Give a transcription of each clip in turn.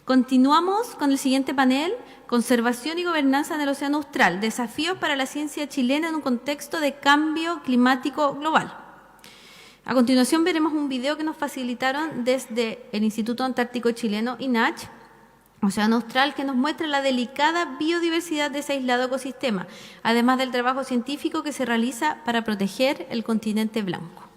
Continuamos con el siguiente panel, Conservación y Gobernanza en el Océano Austral, desafíos para la ciencia chilena en un contexto de cambio climático global. A continuación veremos un video que nos facilitaron desde el Instituto Antártico Chileno, INACH, Océano Austral, que nos muestra la delicada biodiversidad de ese aislado ecosistema, además del trabajo científico que se realiza para proteger el continente blanco.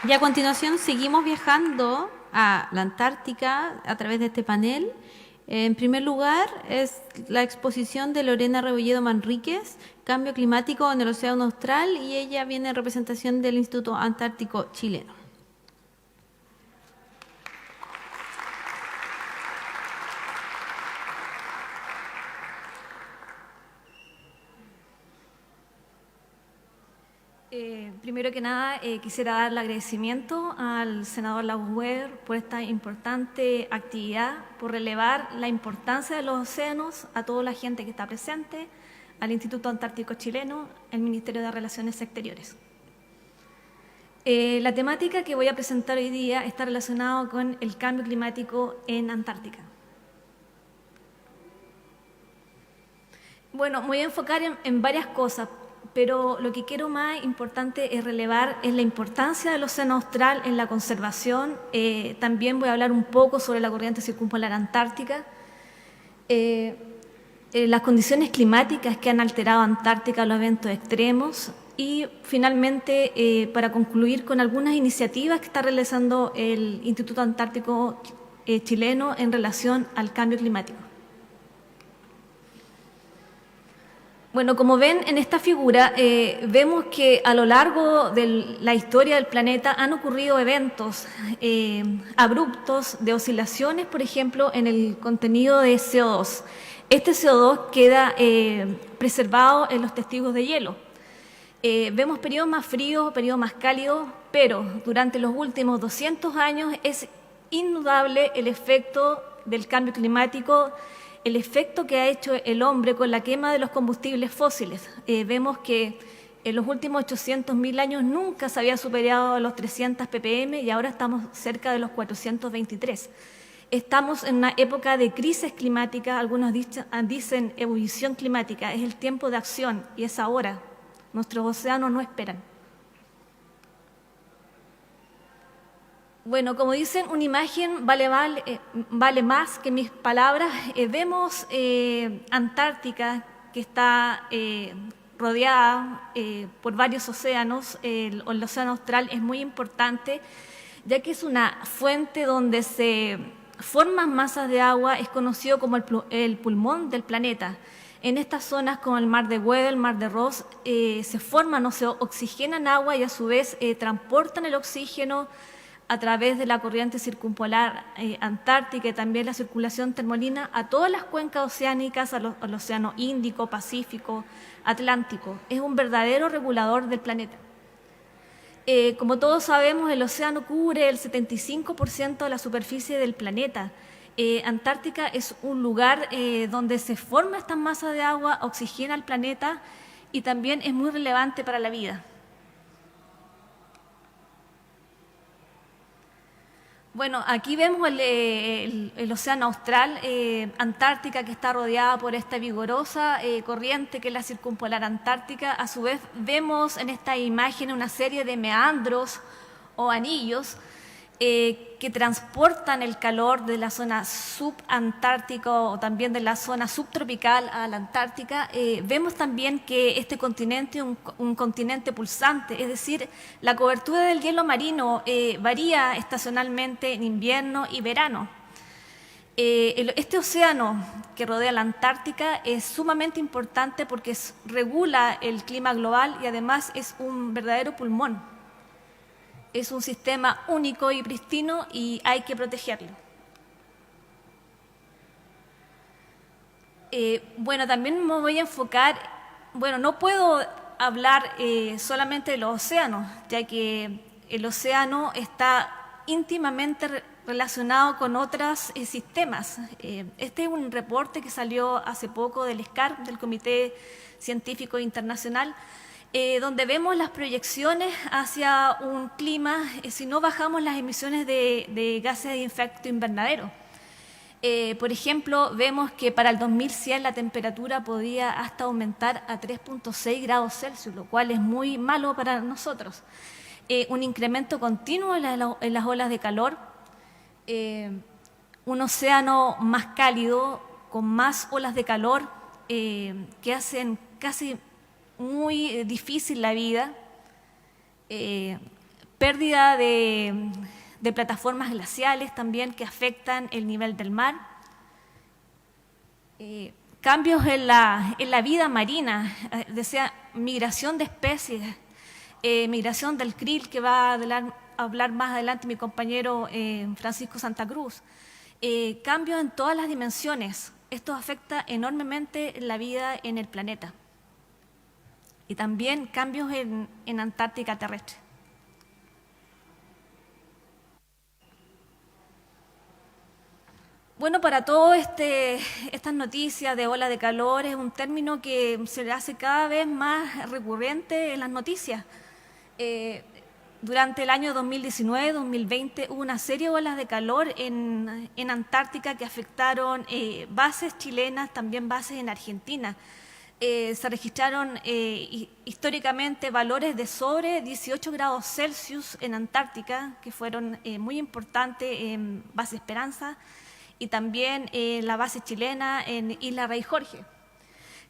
Y a continuación seguimos viajando a la Antártica a través de este panel. En primer lugar es la exposición de Lorena Rebolledo Manríquez, Cambio Climático en el Océano Austral, y ella viene en representación del Instituto Antártico Chileno. Primero que nada, quisiera dar el agradecimiento al senador Lagos Weber por esta importante actividad, por relevar la importancia de los océanos a toda la gente que está presente, al Instituto Antártico Chileno, al Ministerio de Relaciones Exteriores. La temática que voy a presentar hoy día está relacionada con el cambio climático en Antártica. Bueno, me voy a enfocar en varias cosas, pero lo que quiero más importante es relevar es la importancia del océano austral en la conservación. También voy a hablar un poco sobre la corriente circumpolar antártica, las condiciones climáticas que han alterado Antártica, los eventos extremos y finalmente para concluir con algunas iniciativas que está realizando el Instituto Antártico Chileno en relación al cambio climático. Bueno, como ven en esta figura, vemos que a lo largo de la historia del planeta han ocurrido eventos abruptos de oscilaciones, por ejemplo, en el contenido de CO2. Este CO2 queda preservado en los testigos de hielo. Vemos periodos más fríos, periodos más cálidos, pero durante los últimos 200 años es indudable el efecto del cambio climático, el efecto que ha hecho el hombre con la quema de los combustibles fósiles. Vemos que en los últimos 800.000 años nunca se había superado los 300 ppm y ahora estamos cerca de los 423. Estamos en una época de crisis climática, algunos dicen ebullición climática, es el tiempo de acción y es ahora. Nuestros océanos no esperan. Bueno, como dicen, una imagen vale más que mis palabras. Vemos Antártica, que está rodeada por varios océanos. El océano austral es muy importante, ya que es una fuente donde se forman masas de agua, es conocido como el pulmón del planeta. En estas zonas como el mar de Weddell, el mar de Ross, se forman o se oxigenan agua y a su vez transportan el oxígeno a través de la corriente circumpolar antártica y también la circulación termolina a todas las cuencas oceánicas, al océano Índico, Pacífico, Atlántico. Es un verdadero regulador del planeta. Como todos sabemos, el océano cubre el 75% de la superficie del planeta. Antártica es un lugar donde se forma esta masa de agua, oxigena el planeta y también es muy relevante para la vida. Bueno, aquí vemos el océano austral, Antártica, que está rodeada por esta vigorosa corriente que es la circumpolar antártica. A su vez vemos en esta imagen una serie de meandros o anillos que transportan el calor de la zona subantártica o también de la zona subtropical a la Antártica. Vemos también que este continente es un continente pulsante, es decir, la cobertura del hielo marino varía estacionalmente en invierno y verano. Este océano que rodea la Antártica es sumamente importante porque regula el clima global y además es un verdadero pulmón. Es un sistema único y pristino y hay que protegerlo. Bueno, también me voy a enfocar, bueno, no puedo hablar solamente de los océanos, ya que el océano está íntimamente relacionado con otros sistemas. Este es un reporte que salió hace poco del SCAR, del Comité Científico Internacional, donde vemos las proyecciones hacia un clima si no bajamos las emisiones de gases de efecto invernadero. Por ejemplo, vemos que para el 2100 la temperatura podría hasta aumentar a 3.6 grados Celsius, lo cual es muy malo para nosotros. Un incremento continuo en las olas de calor, un océano más cálido, con más olas de calor que hacen casi muy difícil la vida, pérdida de plataformas glaciales también que afectan el nivel del mar, cambios en la vida marina, decía, migración de especies, migración del krill, que va a hablar más adelante mi compañero Francisco Santa Cruz, cambios en todas las dimensiones. Esto afecta enormemente la vida en el planeta. y también cambios en Antártica terrestre. Bueno, para todo estas noticias de ola de calor es un término que se hace cada vez más recurrente en las noticias. Durante el año 2019-2020 hubo una serie de olas de calor en Antártica que afectaron bases chilenas, también bases en Argentina. Se registraron históricamente valores de sobre 18 grados Celsius en Antártica, que fueron muy importantes en base Esperanza, y también la base chilena en Isla Rey Jorge.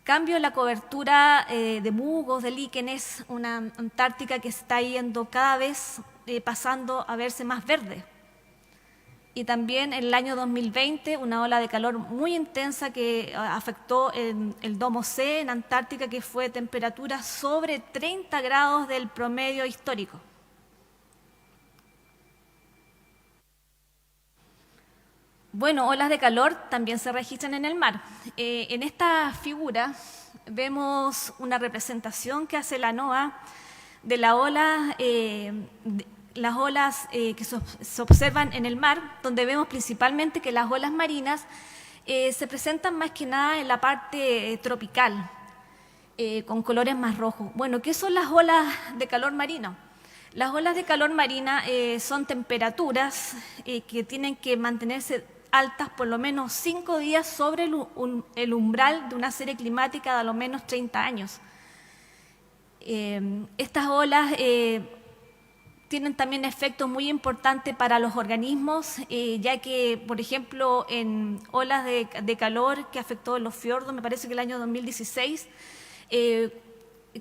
Cambio en la cobertura de musgos, de líquenes, una Antártica que está yendo cada vez pasando a verse más verde. Y también en el año 2020 una ola de calor muy intensa que afectó el domo C en Antártica, que fue temperatura sobre 30 grados del promedio histórico. Bueno, olas de calor también se registran en el mar. En esta figura vemos una representación que hace la NOAA de las olas que se observan en el mar, donde vemos principalmente que las olas marinas se presentan más que nada en la parte tropical, con colores más rojos. Bueno, ¿qué son las olas de calor marino? Las olas de calor marina son temperaturas que tienen que mantenerse altas por lo menos 5 días sobre el umbral de una serie climática de a lo menos 30 años. Estas olas tienen también efectos muy importantes para los organismos, ya que, por ejemplo, en olas de calor que afectó los fiordos, me parece que el año 2016,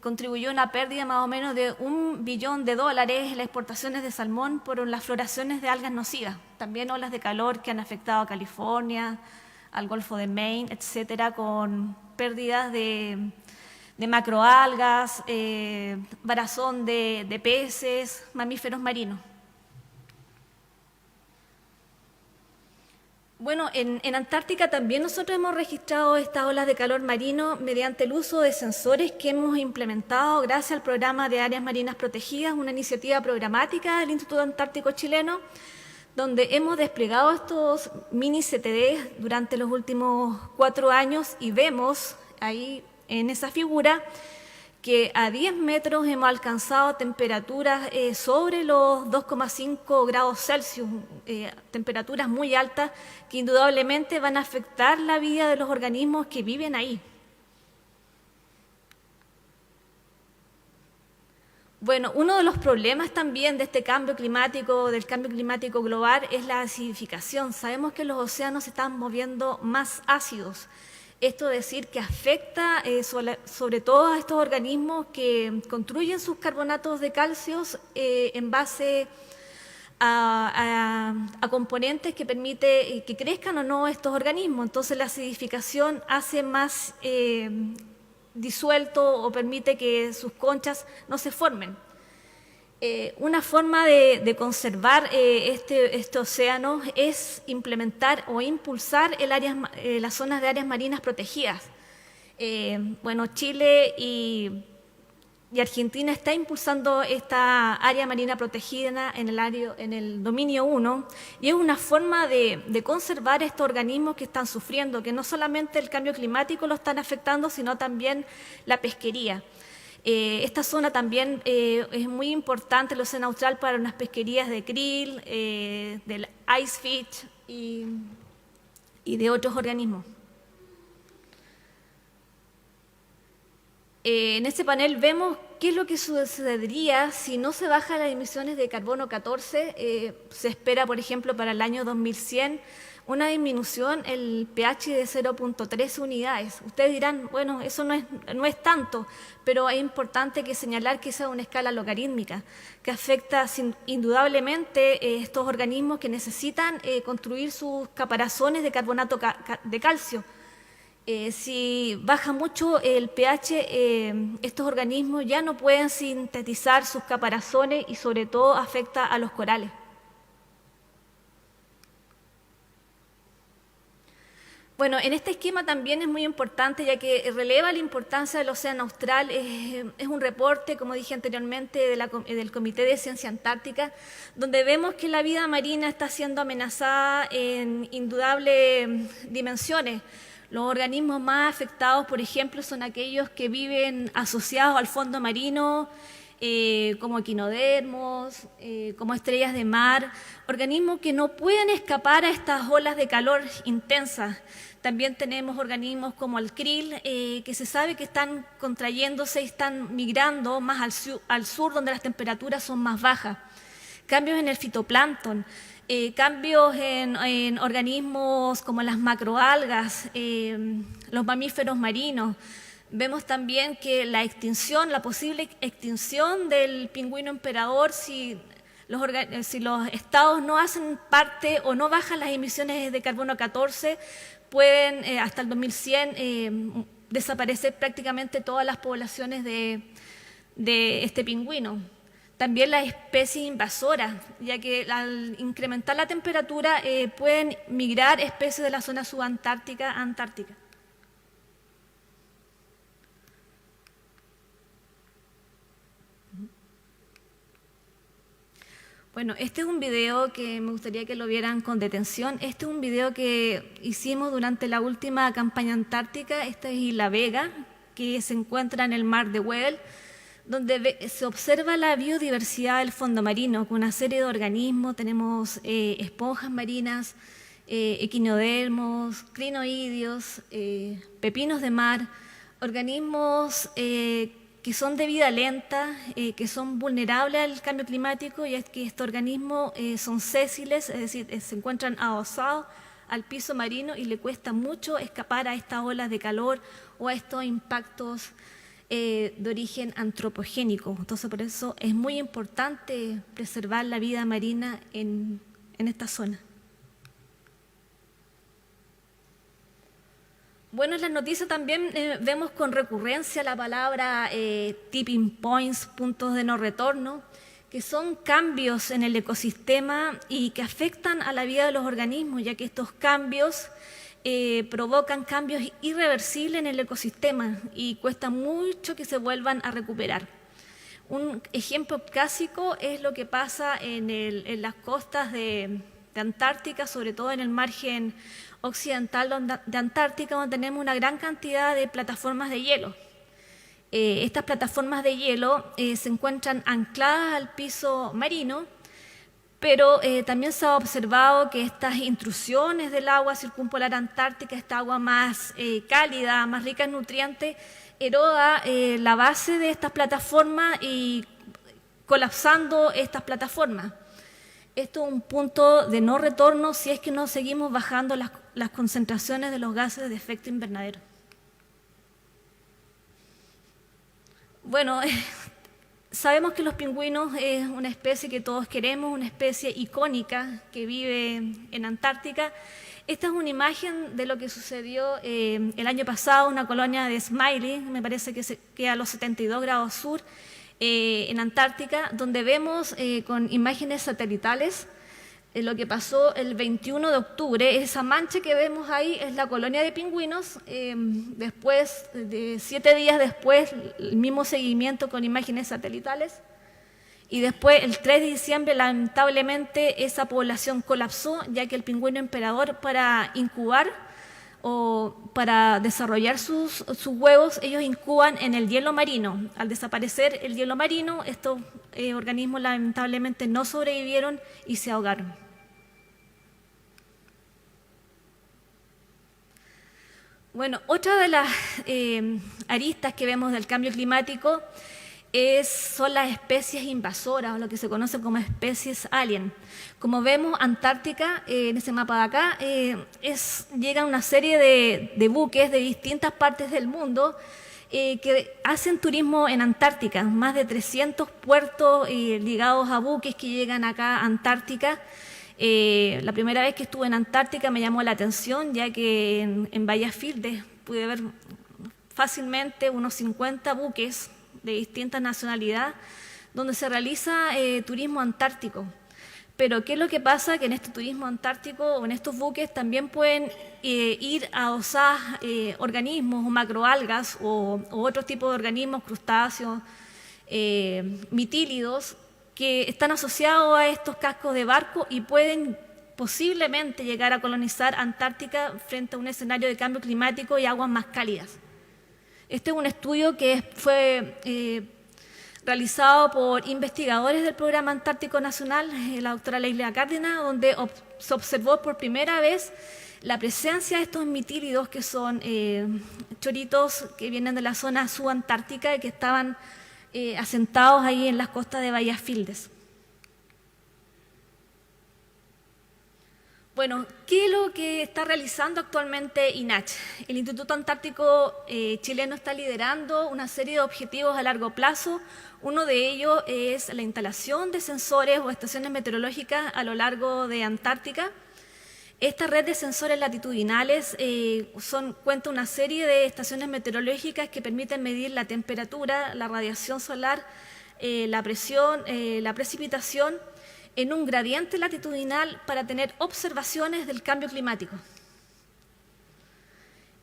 contribuyó a una pérdida más o menos de $1 billón en las exportaciones de salmón por las floraciones de algas nocivas. También olas de calor que han afectado a California, al Golfo de Maine, etcétera, con pérdidas de macroalgas, varazón de peces, mamíferos marinos. Bueno, en Antártica también nosotros hemos registrado estas olas de calor marino mediante el uso de sensores que hemos implementado gracias al programa de áreas marinas protegidas, una iniciativa programática del Instituto Antártico Chileno, donde hemos desplegado estos mini CTD durante los últimos 4 años y vemos ahí en esa figura que a 10 metros hemos alcanzado temperaturas sobre los 2,5 grados Celsius, temperaturas muy altas que indudablemente van a afectar la vida de los organismos que viven ahí. Bueno, uno de los problemas también de este cambio climático, del cambio climático global, es la acidificación. Sabemos que los océanos se están moviendo más ácidos. Esto es decir que afecta sobre todo a estos organismos que construyen sus carbonatos de calcio en base a componentes que permiten que crezcan o no estos organismos. Entonces la acidificación hace más disuelto o permite que sus conchas no se formen. Una forma de conservar este océano es implementar o impulsar las zonas de áreas marinas protegidas. Bueno, Chile y Argentina está impulsando esta área marina protegida en el dominio 1 y es una forma de conservar estos organismos que están sufriendo, que no solamente el cambio climático lo están afectando, sino también la pesquería. Esta zona también es muy importante, el océano austral, para unas pesquerías de krill, del ice fish y de otros organismos. En este panel vemos qué es lo que sucedería si no se bajan las emisiones de carbono 14. Se espera, por ejemplo, para el año 2100 una disminución el pH de 0.3 unidades. Ustedes dirán, bueno, eso no es tanto, pero es importante señalar que esa es una escala logarítmica que afecta indudablemente estos organismos que necesitan construir sus caparazones de carbonato de calcio. Si baja mucho el pH, estos organismos ya no pueden sintetizar sus caparazones y sobre todo afecta a los corales. Bueno, en este esquema también es muy importante, ya que releva la importancia del océano austral. Es un reporte, como dije anteriormente, del Comité de Ciencia Antártica, donde vemos que la vida marina está siendo amenazada en indudables dimensiones. Los organismos más afectados, por ejemplo, son aquellos que viven asociados al fondo marino, como equinodermos, como estrellas de mar, organismos que no pueden escapar a estas olas de calor intensas. También tenemos organismos como el krill, que se sabe que están contrayéndose y están migrando más al sur, donde las temperaturas son más bajas. Cambios en el fitoplancton, cambios en organismos como las macroalgas, los mamíferos marinos. Vemos también que la posible extinción del pingüino emperador, si los estados no hacen parte o no bajan las emisiones de carbono 14, pueden hasta el 2100 desaparecer prácticamente todas las poblaciones de este pingüino. También las especies invasoras, ya que al incrementar la temperatura pueden migrar especies de la zona subantártica a Antártica. Bueno, este es un video que me gustaría que lo vieran con detención. Este es un video que hicimos durante la última campaña antártica. Esta es Isla Vega, que se encuentra en el mar de Weddell, donde se observa la biodiversidad del fondo marino, con una serie de organismos. Tenemos esponjas marinas, equinodermos, crinoideos, pepinos de mar, organismos que son de vida lenta, que son vulnerables al cambio climático, y es que estos organismos son sésiles, es decir, se encuentran adosados al piso marino y le cuesta mucho escapar a estas olas de calor o a estos impactos de origen antropogénico. Entonces, por eso es muy importante preservar la vida marina en esta zona. Bueno, en las noticias también vemos con recurrencia la palabra tipping points, puntos de no retorno, que son cambios en el ecosistema y que afectan a la vida de los organismos, ya que estos cambios provocan cambios irreversibles en el ecosistema y cuesta mucho que se vuelvan a recuperar. Un ejemplo clásico es lo que pasa en las costas de Antártica, sobre todo en el margen occidental de Antártica, donde tenemos una gran cantidad de plataformas de hielo. Estas plataformas de hielo se encuentran ancladas al piso marino, pero también se ha observado que estas intrusiones del agua circumpolar antártica, esta agua más cálida, más rica en nutrientes, eroda la base de estas plataformas y colapsando estas plataformas. Esto es un punto de no retorno si es que no seguimos bajando las concentraciones de los gases de efecto invernadero. Bueno, sabemos que los pingüinos es una especie que todos queremos, una especie icónica que vive en Antártica. Esta es una imagen de lo que sucedió el año pasado, una colonia de Smiley, me parece que queda a los 72 grados sur, en Antártica, donde vemos con imágenes satelitales lo que pasó el 21 de octubre. Esa mancha que vemos ahí es la colonia de pingüinos. Después, 7 días después, el mismo seguimiento con imágenes satelitales. Y después, el 3 de diciembre, lamentablemente, esa población colapsó, ya que el pingüino emperador, para incubar o para desarrollar sus huevos, ellos incuban en el hielo marino. Al desaparecer el hielo marino, estos organismos lamentablemente no sobrevivieron y se ahogaron. Bueno, otra de las aristas que vemos del cambio climático son las especies invasoras, o lo que se conoce como especies alien. Como vemos, Antártica, en ese mapa de acá, llegan una serie de buques de distintas partes del mundo que hacen turismo en Antártica, más de 300 puertos ligados a buques que llegan acá a Antártica. La primera vez que estuve en Antártica me llamó la atención, ya que en Bahía Field pude ver fácilmente unos 50 buques de distintas nacionalidades donde se realiza turismo antártico. Pero ¿qué es lo que pasa? Que en este turismo antártico o en estos buques también pueden ir a osar organismos o macroalgas o otros tipos de organismos, crustáceos, mitílidos, que están asociados a estos cascos de barco y pueden posiblemente llegar a colonizar Antártica frente a un escenario de cambio climático y aguas más cálidas. Este es un estudio que fue realizado por investigadores del Programa Antártico Nacional, la doctora Leila Cárdenas, donde se observó por primera vez la presencia de estos mitílidos, que son choritos que vienen de la zona subantártica y que estaban asentados ahí en las costas de Bahía Fildes. Bueno, ¿qué es lo que está realizando actualmente INACH? El Instituto Antártico Chileno está liderando una serie de objetivos a largo plazo. Uno de ellos es la instalación de sensores o estaciones meteorológicas a lo largo de Antártica. Esta red de sensores latitudinales cuenta una serie de estaciones meteorológicas que permiten medir la temperatura, la radiación solar, la presión, la precipitación, en un gradiente latitudinal para tener observaciones del cambio climático.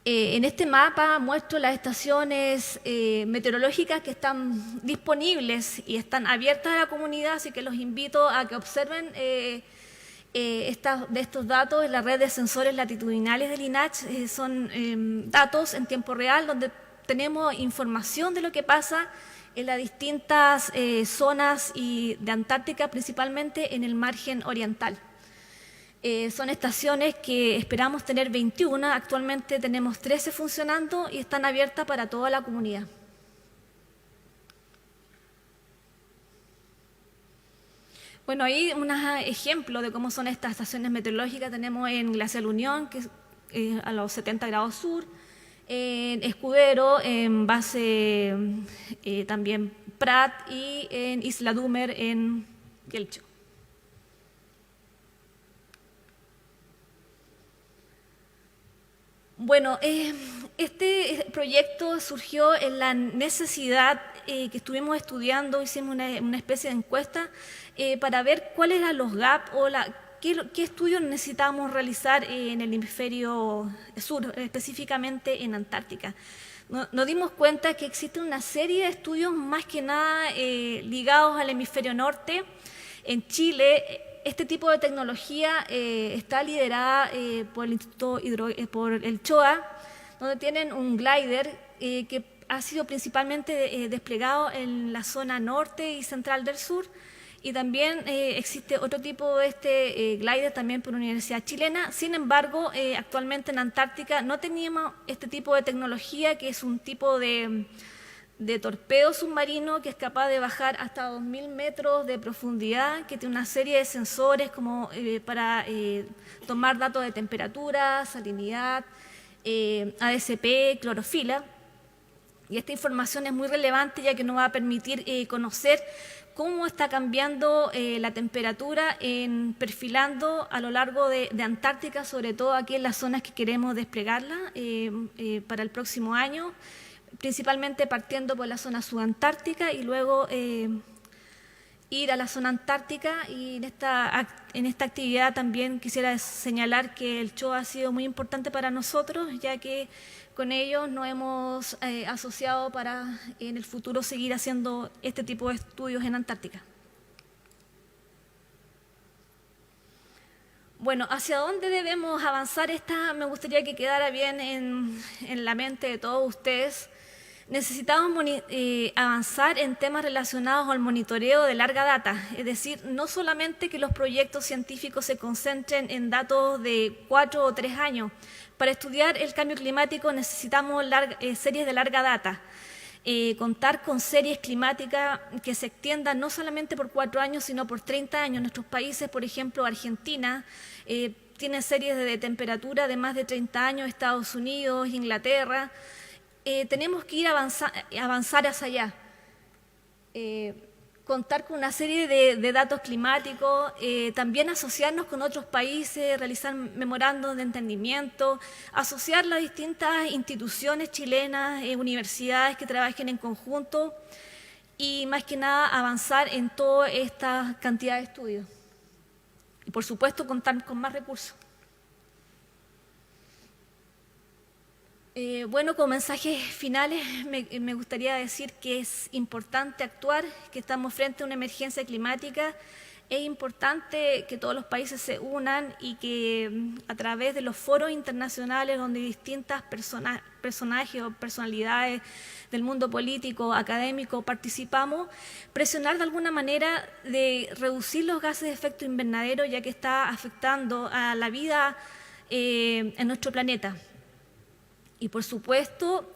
En este mapa muestro las estaciones meteorológicas que están disponibles y están abiertas a la comunidad, así que los invito a que observen de estos datos. En la red de sensores latitudinales del INACH son datos en tiempo real donde tenemos información de lo que pasa en las distintas zonas de Antártica, principalmente en el margen oriental. Son estaciones que esperamos tener 21, actualmente tenemos 13 funcionando y están abiertas para toda la comunidad. Bueno, ahí un ejemplo de cómo son estas estaciones meteorológicas tenemos en Glacial Unión, que es a los 70 grados sur, en Escudero, en base también Prat y en Isla Dúmer en Quelcho. Bueno, este proyecto surgió en la necesidad que estuvimos estudiando, hicimos una especie de encuesta para ver cuáles eran los gaps o qué estudios necesitábamos realizar en el hemisferio sur, específicamente en Antártica. Nos dimos cuenta que existe una serie de estudios más que nada ligados al hemisferio norte. En Chile, este tipo de tecnología está liderada por el Instituto por el CHOA, donde tienen un glider que ha sido principalmente desplegado en la zona norte y central del sur. Y también existe otro tipo de glider también por la Universidad Chilena. Sin embargo, actualmente en Antártica no teníamos este tipo de tecnología, que es un tipo de torpedo submarino que es capaz de bajar hasta 2000 metros de profundidad, que tiene una serie de sensores como para tomar datos de temperatura, salinidad, ADCP, clorofila. Y esta información es muy relevante, ya que nos va a permitir conocer cómo está cambiando la temperatura perfilando a lo largo de Antártica, sobre todo aquí en las zonas que queremos desplegarla para el próximo año, principalmente partiendo por la zona subantártica y luego ir a la zona antártica. Y en esta actividad también quisiera señalar que el CHOA ha sido muy importante para nosotros, ya que con ellos nos hemos asociado para en el futuro seguir haciendo este tipo de estudios en Antártica. Bueno, ¿hacia dónde debemos avanzar? Me gustaría que quedara bien en la mente de todos ustedes. Necesitamos avanzar en temas relacionados al monitoreo de larga data, es decir, no solamente que los proyectos científicos se concentren en datos de 4 o 3 años. Para estudiar el cambio climático necesitamos series de larga data, contar con series climáticas que se extiendan no solamente por 4 años, sino por 30 años. Nuestros países, por ejemplo, Argentina, tienen series de temperatura de más de 30 años, Estados Unidos, Inglaterra. Tenemos que ir avanzar hacia allá, contar con una serie de datos climáticos, también asociarnos con otros países, realizar memorandos de entendimiento, asociar las distintas instituciones chilenas, universidades que trabajen en conjunto y más que nada avanzar en toda esta cantidad de estudios. y por supuesto, contar con más recursos. Bueno, como mensajes finales me gustaría decir que es importante actuar, que estamos frente a una emergencia climática. Es importante que todos los países se unan y que a través de los foros internacionales donde distintas personajes o personalidades del mundo político, académico, participamos, presionar de alguna manera de reducir los gases de efecto invernadero, ya que está afectando a la vida en nuestro planeta. Y por supuesto,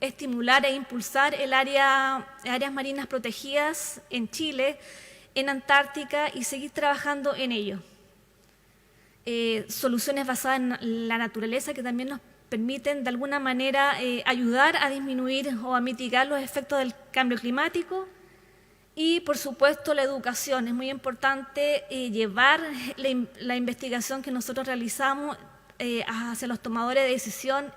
estimular e impulsar áreas marinas protegidas en Chile, en Antártica, y seguir trabajando en ello. Soluciones basadas en la naturaleza que también nos permiten de alguna manera ayudar a disminuir o a mitigar los efectos del cambio climático. Y por supuesto la educación. Es muy importante llevar la investigación que nosotros realizamos hacia los tomadores de decisión,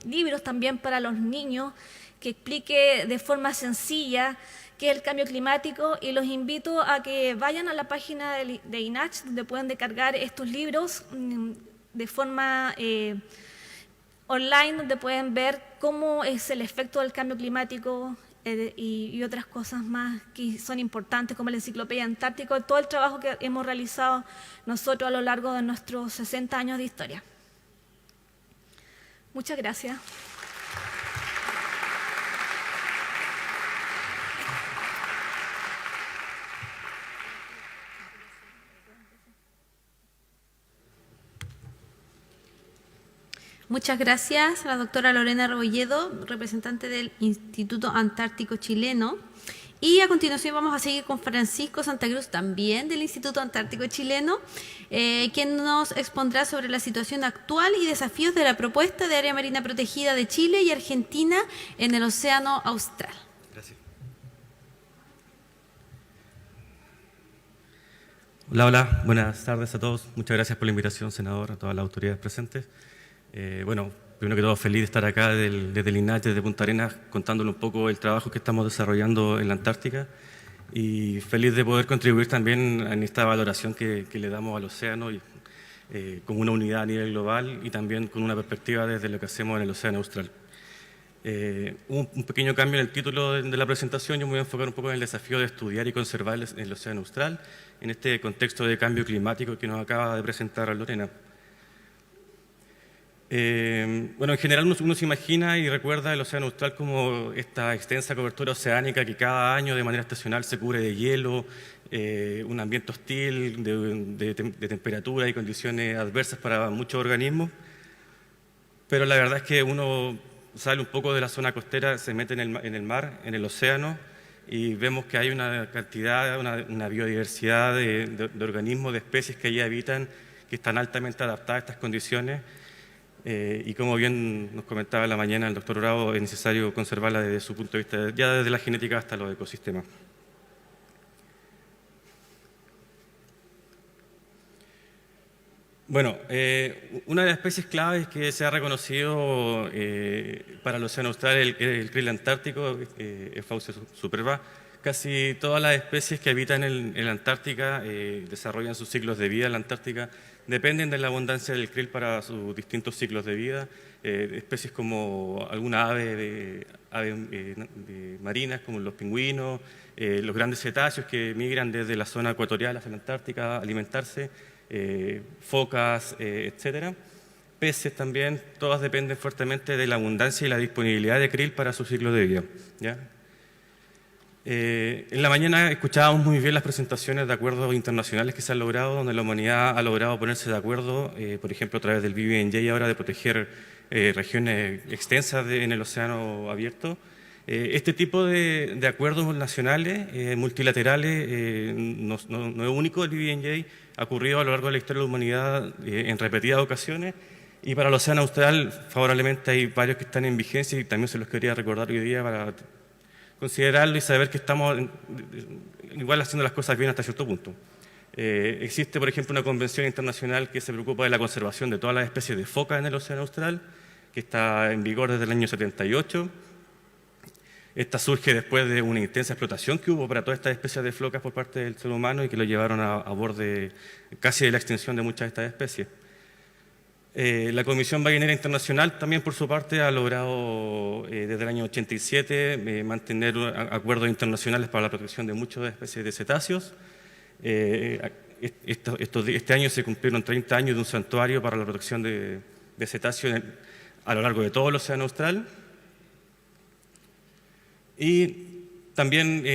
libros también para los niños que explique de forma sencilla qué es el cambio climático, y los invito a que vayan a la página de INACH, donde pueden descargar estos libros de forma online, donde pueden ver cómo es el efecto del cambio climático y otras cosas más que son importantes, como la Enciclopedia Antártica, todo el trabajo que hemos realizado nosotros a lo largo de nuestros 60 años de historia. Muchas gracias. Muchas gracias a la doctora Lorena Rebolledo, representante del Instituto Antártico Chileno. Y a continuación vamos a seguir con Francisco Santa Cruz, también del Instituto Antártico Chileno, quien nos expondrá sobre la situación actual y desafíos de la propuesta de área marina protegida de Chile y Argentina en el Océano Austral. Gracias. Hola, hola, buenas tardes a todos. Muchas gracias por la invitación, senador, a todas las autoridades presentes. Bueno, primero que todo, feliz de estar acá desde el INACH, desde Punta Arenas, contándole un poco el trabajo que estamos desarrollando en la Antártica, y feliz de poder contribuir también en esta valoración que le damos al océano como una unidad a nivel global y también con una perspectiva desde lo que hacemos en el Océano Austral. Un pequeño cambio en el título de la presentación. Yo me voy a enfocar un poco en el desafío de estudiar y conservar el Océano Austral en este contexto de cambio climático que nos acaba de presentar Lorena. Bueno, en general uno se imagina y recuerda el Océano Austral como esta extensa cobertura oceánica que cada año de manera estacional se cubre de hielo, un ambiente hostil de temperatura y condiciones adversas para muchos organismos. Pero la verdad es que uno sale un poco de la zona costera, se mete en el mar, en el océano, y vemos que hay una cantidad, una biodiversidad de organismos, de especies que allí habitan, que están altamente adaptadas a estas condiciones. Y como bien nos comentaba en la mañana el doctor Bravo, es necesario conservarla desde su punto de vista, ya desde la genética hasta los ecosistemas. Bueno, una de las especies claves que se ha reconocido para el Océano Austral es el krill antártico, Euphausia superba. Casi todas las especies que habitan en la Antártica desarrollan sus ciclos de vida en la Antártica, dependen de la abundancia del krill para sus distintos ciclos de vida. Especies como alguna ave marinas, como los pingüinos, los grandes cetáceos que migran desde la zona ecuatorial hacia la Antártica a alimentarse, focas, etcétera. Peces también, todas dependen fuertemente de la abundancia y la disponibilidad de krill para su ciclo de vida, ¿ya? En la mañana escuchábamos muy bien las presentaciones de acuerdos internacionales que se han logrado, donde la humanidad ha logrado ponerse de acuerdo, por ejemplo, a través del BBNJ ahora, de proteger regiones extensas en el océano abierto. Este tipo de acuerdos nacionales, multilaterales, no es único. El BBNJ ha ocurrido a lo largo de la historia de la humanidad en repetidas ocasiones, y para el Océano Austral, favorablemente, hay varios que están en vigencia y también se los quería recordar hoy día para considerarlo y saber que estamos igual haciendo las cosas bien hasta cierto punto. Existe, por ejemplo, una convención internacional que se preocupa de la conservación de todas las especies de foca en el Océano Austral, que está en vigor desde el año 78. Esta surge después de una intensa explotación que hubo para todas estas especies de focas por parte del ser humano y que lo llevaron a borde casi de la extinción de muchas de estas especies. La Comisión Ballenera Internacional también, por su parte, ha logrado desde el año 87 mantener acuerdos internacionales para la protección de muchas especies de cetáceos. Este año se cumplieron 30 años de un santuario para la protección de cetáceos a lo largo de todo el Océano Austral. Y también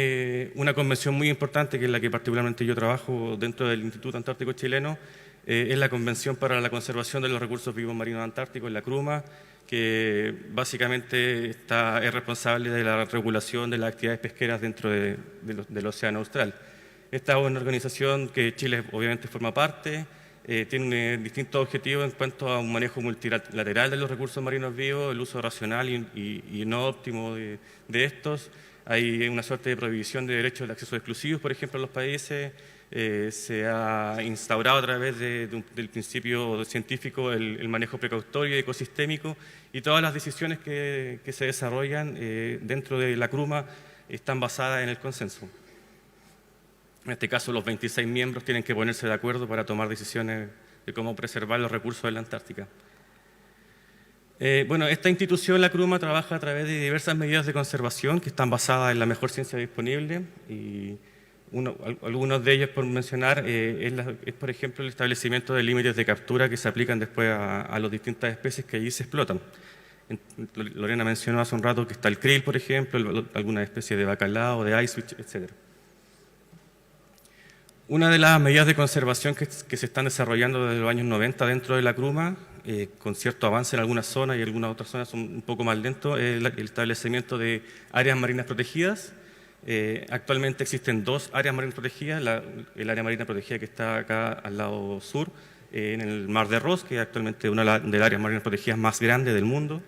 una convención muy importante, que es la que particularmente yo trabajo dentro del Instituto Antártico Chileno, es la Convención para la Conservación de los Recursos Vivos Marinos Antárticos, la CRUMA, que básicamente es responsable de la regulación de las actividades pesqueras dentro del Océano Austral. Esta es una organización que Chile obviamente forma parte, tiene distintos objetivos en cuanto a un manejo multilateral de los recursos marinos vivos, el uso racional y no óptimo de estos. Hay una suerte de prohibición de derechos de acceso exclusivos, por ejemplo, en los países. Se ha instaurado a través del principio científico el manejo precautorio y ecosistémico, y todas las decisiones que se desarrollan dentro de la CRUMA están basadas en el consenso. En este caso, los 26 miembros tienen que ponerse de acuerdo para tomar decisiones de cómo preservar los recursos de la Antártica. Bueno, esta institución, la CRUMA, trabaja a través de diversas medidas de conservación que están basadas en la mejor ciencia disponible, y algunos de ellos, por mencionar, es, por ejemplo, el establecimiento de límites de captura que se aplican después a las distintas especies que allí se explotan. Lorena mencionó hace un rato que está el krill, por ejemplo, algunas especies de bacalao, de icewitch, etc. Una de las medidas de conservación que se están desarrollando desde los años 90 dentro de la CRUMA, con cierto avance en algunas zonas y algunas otras zonas son un poco más lentos, es el establecimiento de áreas marinas protegidas. Actualmente existen 2 áreas marinas protegidas, el área marina protegida que está acá al lado sur, en el Mar de Ross, que es actualmente una de las áreas marinas protegidas más grandes del mundo,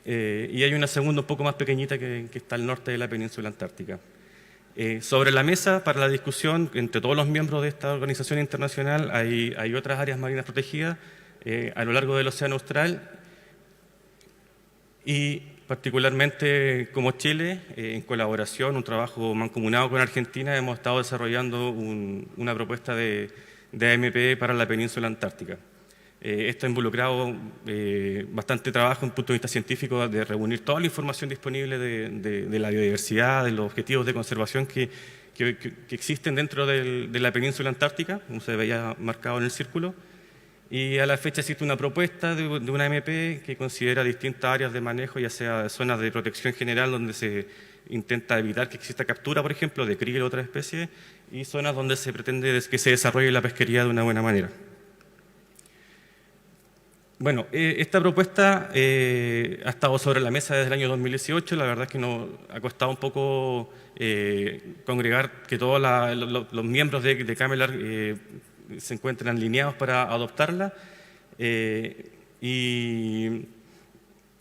y hay una segunda un poco más pequeñita que está al norte de la península antártica. Sobre la mesa para la discusión entre todos los miembros de esta organización internacional hay otras áreas marinas protegidas a lo largo del Océano Austral, y particularmente como Chile, en colaboración, un trabajo mancomunado con Argentina, hemos estado desarrollando una propuesta de AMP para la península antártica. Esto ha involucrado bastante trabajo en punto de vista científico, de reunir toda la información disponible de la biodiversidad, de los objetivos de conservación que existen dentro de la península antártica, como se veía marcado en el círculo. Y a la fecha existe una propuesta de una AMP que considera distintas áreas de manejo, ya sea zonas de protección general donde se intenta evitar que exista captura, por ejemplo, de krill o otras especies, y zonas donde se pretende que se desarrolle la pesquería de una buena manera. Bueno, esta propuesta ha estado sobre la mesa desde el año 2018. La verdad es que nos ha costado un poco congregar que todos los miembros de CAMELAR se encuentren alineados para adoptarla, y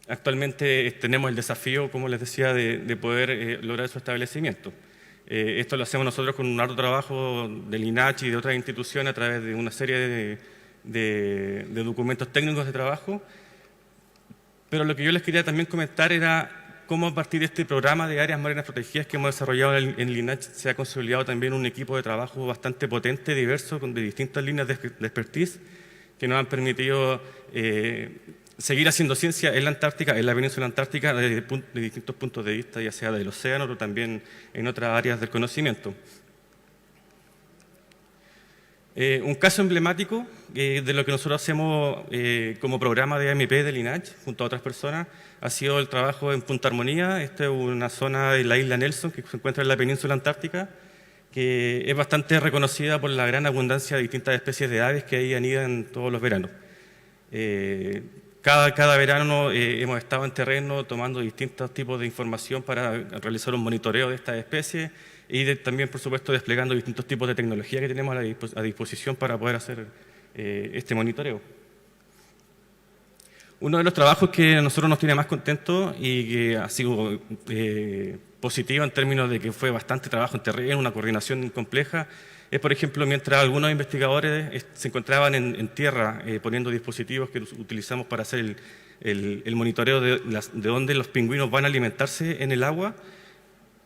actualmente tenemos el desafío, como les decía, de poder lograr su establecimiento. Esto lo hacemos nosotros con un arduo trabajo del INACH y de otras instituciones a través de una serie de documentos técnicos de trabajo, pero lo que yo les quería también comentar era cómo a partir de este programa de áreas marinas protegidas que hemos desarrollado en el INACH se ha consolidado también un equipo de trabajo bastante potente, diverso, de distintas líneas de expertise que nos han permitido seguir haciendo ciencia en la Antártica, en la península antártica, de distintos puntos de vista, ya sea del océano o también en otras áreas del conocimiento. Un caso emblemático de lo que nosotros hacemos como programa de AMP del INACH junto a otras personas ha sido el trabajo en Punta Armonía. Esta es una zona de la isla Nelson que se encuentra en la península antártica, que es bastante reconocida por la gran abundancia de distintas especies de aves que ahí anidan todos los veranos. Cada verano hemos estado en terreno tomando distintos tipos de información para realizar un monitoreo de estas especies y también, por supuesto, desplegando distintos tipos de tecnología que tenemos a disposición para poder hacer este monitoreo. Uno de los trabajos que a nosotros nos tiene más contentos y que ha sido positivo en términos de que fue bastante trabajo en terreno, una coordinación compleja, es, por ejemplo, mientras algunos investigadores se encontraban en tierra poniendo dispositivos que utilizamos para hacer el monitoreo de dónde los pingüinos van a alimentarse en el agua.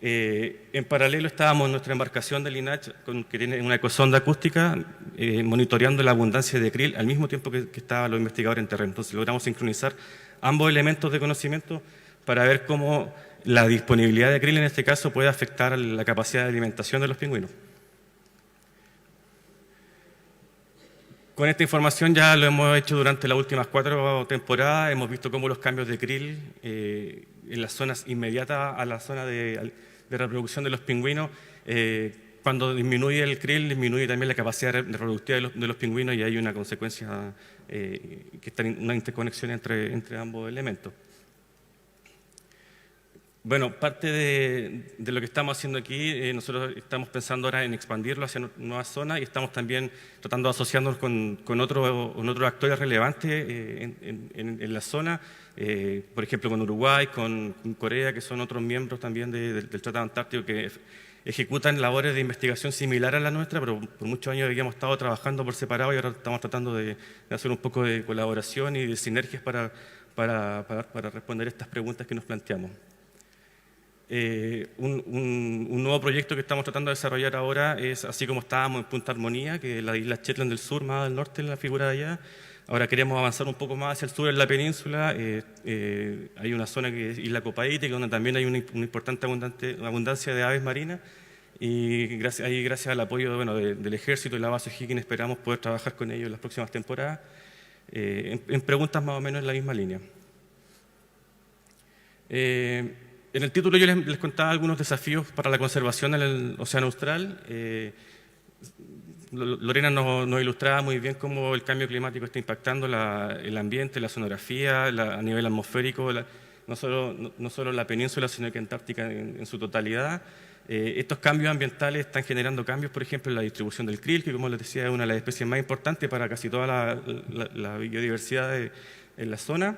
En paralelo estábamos en nuestra embarcación del INACH, que tiene una ecosonda acústica, monitoreando la abundancia de krill al mismo tiempo que estaban los investigadores en terreno. Entonces logramos sincronizar ambos elementos de conocimiento para ver cómo la disponibilidad de krill en este caso puede afectar la capacidad de alimentación de los pingüinos. Con esta información ya lo hemos hecho durante las últimas 4 temporadas, hemos visto cómo los cambios de krill en las zonas inmediatas a la zona de reproducción de los pingüinos, cuando disminuye el krill, disminuye también la capacidad reproductiva de los pingüinos y hay una consecuencia, que está en una interconexión entre ambos elementos. Bueno, parte de lo que estamos haciendo aquí, nosotros estamos pensando ahora en expandirlo hacia nuevas zonas y estamos también tratando de asociarnos con otros actores relevantes en la zona, por ejemplo con Uruguay, con Corea, que son otros miembros también del Tratado Antártico que ejecutan labores de investigación similar a la nuestra, pero por muchos años habíamos estado trabajando por separado y ahora estamos tratando de hacer un poco de colaboración y de sinergias para responder estas preguntas que nos planteamos. Un nuevo proyecto que estamos tratando de desarrollar ahora es, así como estábamos en Punta Armonía, que es la isla Shetland del sur, más al norte en la figura de allá, ahora queremos avanzar un poco más hacia el sur en la península. Hay una zona que es Isla Copaíte, donde también hay una importante abundancia de aves marinas y gracias al apoyo del Ejército y la base Higgins esperamos poder trabajar con ellos en las próximas temporadas en preguntas más o menos en la misma línea. En el título yo les contaba algunos desafíos para la conservación en el Océano Austral. Lorena nos ilustraba muy bien cómo el cambio climático está impactando el ambiente, la oceanografía, a nivel atmosférico, no solo la península, sino que Antártica en su totalidad. Estos cambios ambientales están generando cambios, por ejemplo, en la distribución del krill, que como les decía es una de las especies más importantes para casi toda la biodiversidad en la zona.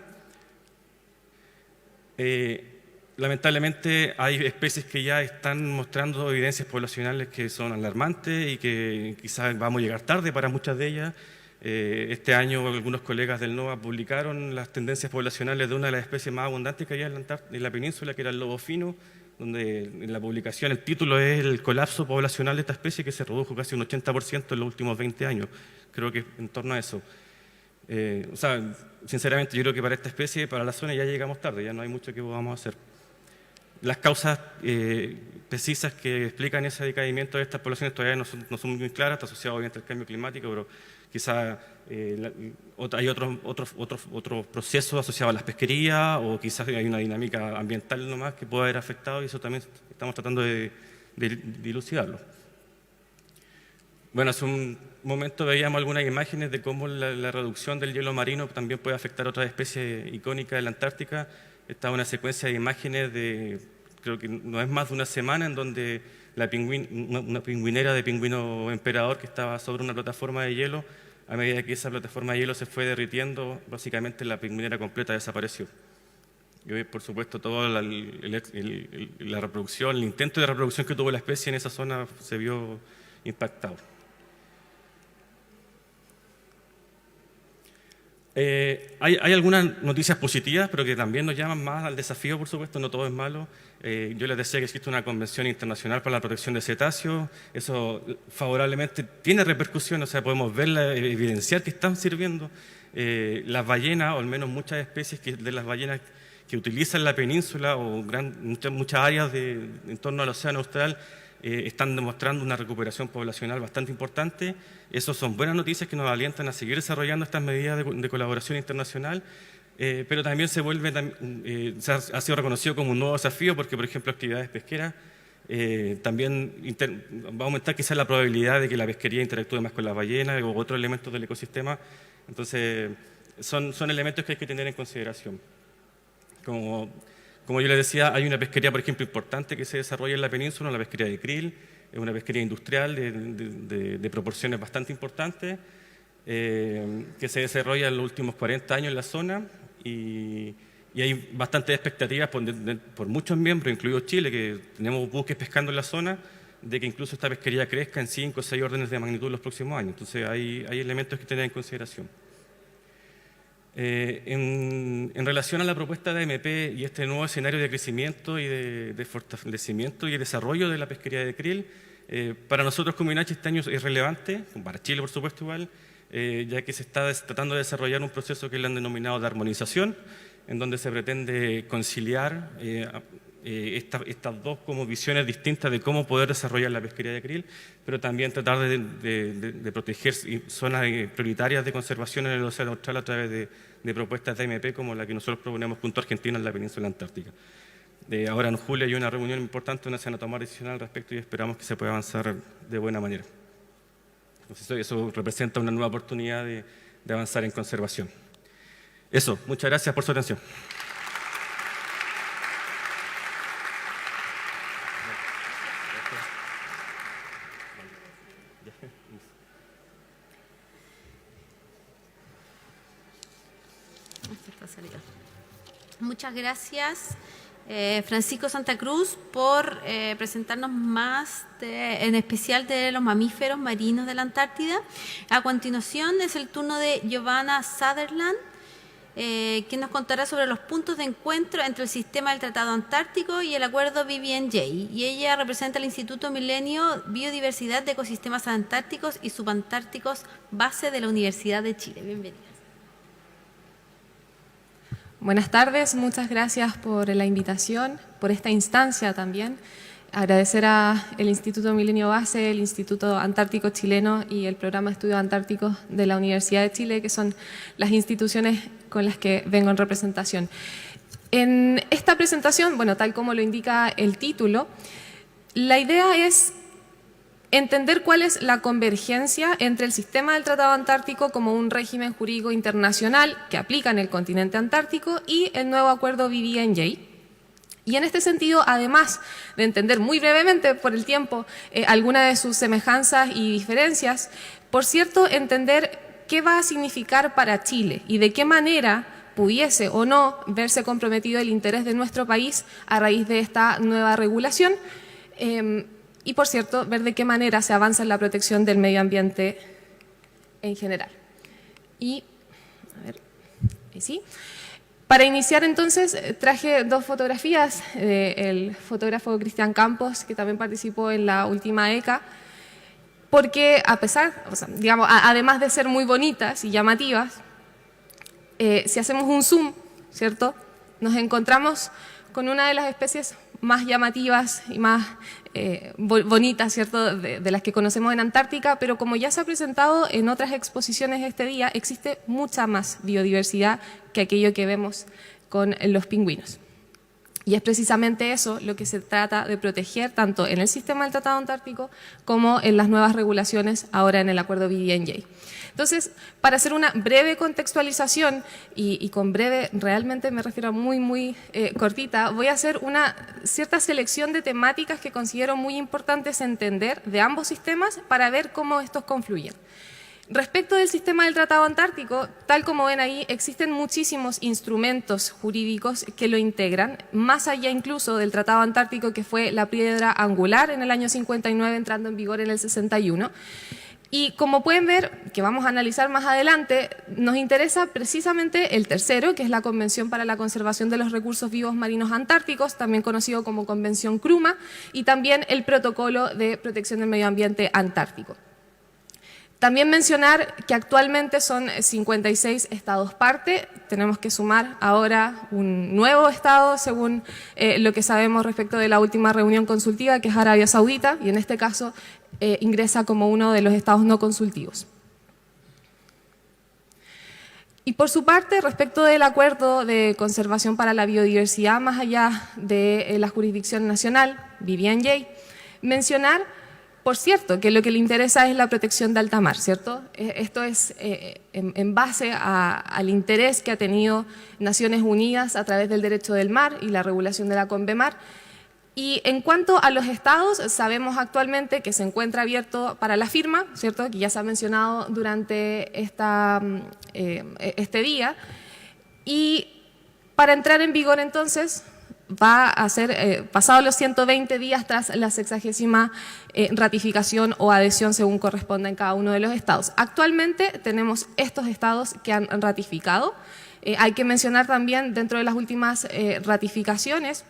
Lamentablemente hay especies que ya están mostrando evidencias poblacionales que son alarmantes y que quizás vamos a llegar tarde para muchas de ellas. Este año algunos colegas del NOAA publicaron las tendencias poblacionales de una de las especies más abundantes que hay en la península, que era el lobo fino, donde en la publicación el título es el colapso poblacional de esta especie que se redujo casi un 80% en los últimos 20 años. Creo que en torno a eso. Sinceramente yo creo que para esta especie, para la zona ya llegamos tarde, ya no hay mucho que podamos hacer. Las causas precisas que explican ese decaimiento de estas poblaciones todavía no son muy claras, está asociado obviamente al cambio climático, pero quizás hay otros procesos asociados a las pesquerías o quizás hay una dinámica ambiental nomás que pueda haber afectado y eso también estamos tratando de dilucidarlo. Bueno, hace un momento veíamos algunas imágenes de cómo la reducción del hielo marino también puede afectar otras especies icónicas de la Antártica. Esta es una secuencia de imágenes creo que no es más de una semana, en donde una pingüinera de pingüino emperador que estaba sobre una plataforma de hielo, a medida que esa plataforma de hielo se fue derritiendo, básicamente la pingüinera completa desapareció. Y por supuesto, toda la reproducción, el intento de reproducción que tuvo la especie en esa zona se vio impactado. Hay algunas noticias positivas, pero que también nos llaman más al desafío, por supuesto, no todo es malo. Yo les decía que existe una convención internacional para la protección de cetáceos, eso favorablemente tiene repercusiones, o sea, podemos verla, evidenciar que están sirviendo. Las ballenas, o al menos muchas especies de las ballenas que utilizan la península o muchas áreas en torno al océano austral, están demostrando una recuperación poblacional bastante importante. Esas son buenas noticias que nos alientan a seguir desarrollando estas medidas de colaboración internacional, pero también ha sido reconocido como un nuevo desafío porque, por ejemplo, actividades pesqueras también va a aumentar quizás la probabilidad de que la pesquería interactúe más con las ballenas o otros elementos del ecosistema. Entonces, son elementos que hay que tener en consideración. Como yo les decía, hay una pesquería, por ejemplo, importante que se desarrolla en la península, la pesquería de krill, es una pesquería industrial de proporciones bastante importantes, que se desarrolla en los últimos 40 años en la zona y hay bastantes expectativas por muchos miembros, incluido Chile, que tenemos buques pescando en la zona, de que incluso esta pesquería crezca en 5 o 6 órdenes de magnitud en los próximos años. Entonces hay elementos que tener en consideración. En relación a la propuesta de AMP y este nuevo escenario de crecimiento y de fortalecimiento y desarrollo de la pesquería de krill, para nosotros como INACH este año es relevante, para Chile por supuesto igual, ya que se está tratando de desarrollar un proceso que le han denominado de armonización, en donde se pretende conciliar estas dos como visiones distintas de cómo poder desarrollar la pesquería de krill, pero también tratar de proteger zonas prioritarias de conservación en el Océano Austral a través de propuestas de AMP como la que nosotros proponemos junto a Argentina en la península antártica. Ahora en julio hay una reunión importante donde se van a tomar decisiones al respecto y esperamos que se pueda avanzar de buena manera. Entonces, eso representa una nueva oportunidad de avanzar en conservación. Eso, muchas gracias por su atención. Muchas gracias, Francisco Santa Cruz, por presentarnos más, en especial de los mamíferos marinos de la Antártida. A continuación es el turno de Giovanna Sutherland, quien nos contará sobre los puntos de encuentro entre el sistema del Tratado Antártico y el acuerdo BBNJ. Y ella representa el Instituto Milenio Biodiversidad de Ecosistemas Antárticos y Subantárticos, base de la Universidad de Chile. Bienvenida. Buenas tardes, muchas gracias por la invitación, por esta instancia también. Agradecer al Instituto Milenio Base, el Instituto Antártico Chileno y el Programa de Estudios Antárticos de la Universidad de Chile, que son las instituciones con las que vengo en representación. En esta presentación, bueno, tal como lo indica el título, la idea es entender cuál es la convergencia entre el sistema del Tratado Antártico como un régimen jurídico internacional que aplica en el continente antártico y el nuevo acuerdo BBNJ. Y en este sentido, además de entender muy brevemente por el tiempo algunas de sus semejanzas y diferencias, por cierto, entender qué va a significar para Chile y de qué manera pudiese o no verse comprometido el interés de nuestro país a raíz de esta nueva regulación. Y, por cierto, ver de qué manera se avanza en la protección del medio ambiente en general. Y, a ver, ahí sí. Para iniciar, entonces, traje dos fotografías del fotógrafo Cristian Campos, que también participó en la última ECA, porque a pesar, o sea, digamos, además de ser muy bonitas y llamativas, si hacemos un zoom, ¿cierto?, nos encontramos con una de las especies más llamativas y más bonitas, ¿cierto?, de las que conocemos en Antártica, pero como ya se ha presentado en otras exposiciones este día, existe mucha más biodiversidad que aquello que vemos con los pingüinos. Y es precisamente eso lo que se trata de proteger tanto en el sistema del Tratado Antártico como en las nuevas regulaciones ahora en el acuerdo BBNJ. Entonces, para hacer una breve contextualización, y con breve realmente me refiero a muy cortita, voy a hacer una cierta selección de temáticas que considero muy importantes entender de ambos sistemas para ver cómo estos confluyen. Respecto del sistema del Tratado Antártico, tal como ven ahí, existen muchísimos instrumentos jurídicos que lo integran, más allá incluso del Tratado Antártico, que fue la piedra angular en el año 59, entrando en vigor en el 61. Y como pueden ver, que vamos a analizar más adelante, nos interesa precisamente el tercero, que es la Convención para la Conservación de los Recursos Vivos Marinos Antárticos, también conocido como Convención CRUMA, y también el Protocolo de Protección del Medio Ambiente Antártico. También mencionar que actualmente son 56 estados parte, tenemos que sumar ahora un nuevo estado según lo que sabemos respecto de la última reunión consultiva, que es Arabia Saudita, y en este caso ingresa como uno de los estados no consultivos. Y por su parte, respecto del acuerdo de conservación para la biodiversidad más allá de la jurisdicción nacional, BBNJ, mencionar, por cierto, que lo que le interesa es la protección de alta mar, ¿cierto? Esto es en base al interés que ha tenido Naciones Unidas a través del derecho del mar y la regulación de la CONVEMAR. Y en cuanto a los estados, sabemos actualmente que se encuentra abierto para la firma, ¿cierto?, que ya se ha mencionado durante este día. Y para entrar en vigor, entonces, va a ser pasado los 120 días tras la 60ª ratificación o adhesión según corresponda en cada uno de los estados. Actualmente tenemos estos estados que han ratificado. Hay que mencionar también dentro de las últimas ratificaciones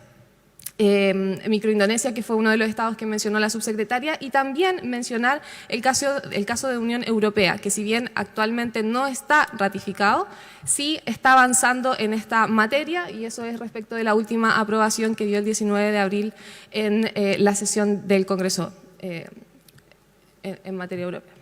Microindonesia, que fue uno de los estados que mencionó la subsecretaria, y también mencionar el caso de Unión Europea, que si bien actualmente no está ratificado, sí está avanzando en esta materia, y eso es respecto de la última aprobación que dio el 19 de abril en la sesión del Congreso en materia europea.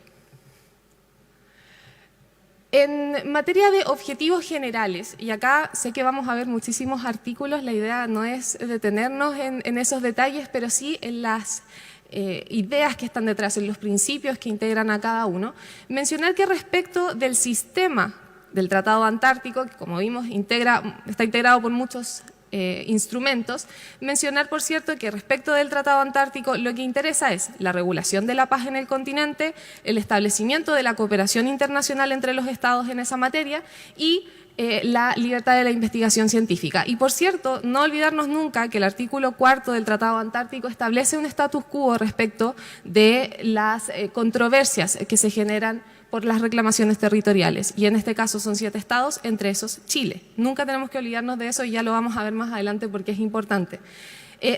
En materia de objetivos generales, y acá sé que vamos a ver muchísimos artículos, la idea no es detenernos en esos detalles, pero sí en las ideas que están detrás, en los principios que integran a cada uno. Mencionar que respecto del sistema del Tratado Antártico, que como vimos está integrado por muchos instrumentos, mencionar por cierto que respecto del Tratado Antártico lo que interesa es la regulación de la paz en el continente, el establecimiento de la cooperación internacional entre los estados en esa materia y la libertad de la investigación científica. Y por cierto, no olvidarnos nunca que el artículo 4 del Tratado Antártico establece un status quo respecto de las controversias que se generan por las reclamaciones territoriales, y en este caso son 7 estados, entre esos Chile. Nunca tenemos que olvidarnos de eso y ya lo vamos a ver más adelante porque es importante.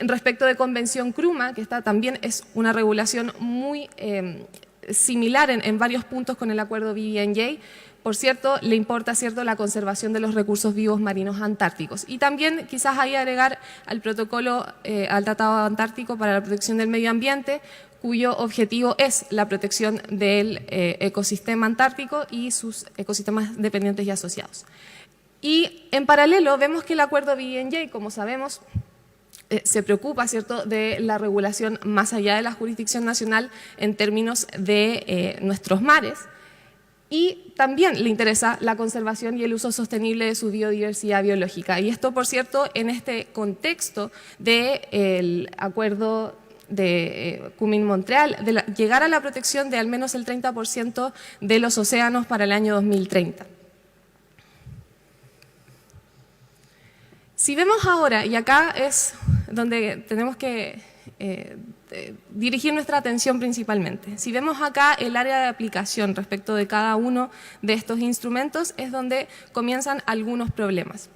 Respecto de Convención CRUMA, que esta también es una regulación muy similar en varios puntos con el acuerdo BBNJ, por cierto, le importa la conservación de los recursos vivos marinos antárticos. Y también quizás ahí agregar al protocolo, al Tratado Antártico para la protección del medio ambiente, cuyo objetivo es la protección del ecosistema antártico y sus ecosistemas dependientes y asociados. Y en paralelo vemos que el acuerdo BBNJ, como sabemos, se preocupa, ¿cierto?, de la regulación más allá de la jurisdicción nacional en términos de nuestros mares, y también le interesa la conservación y el uso sostenible de su biodiversidad biológica. Y esto, por cierto, en este contexto del acuerdo de Kunming-Montreal, de llegar a la protección de al menos el 30% de los océanos para el año 2030. Si vemos ahora, y acá es donde tenemos que dirigir nuestra atención principalmente, si vemos acá el área de aplicación respecto de cada uno de estos instrumentos, es donde comienzan algunos problemas.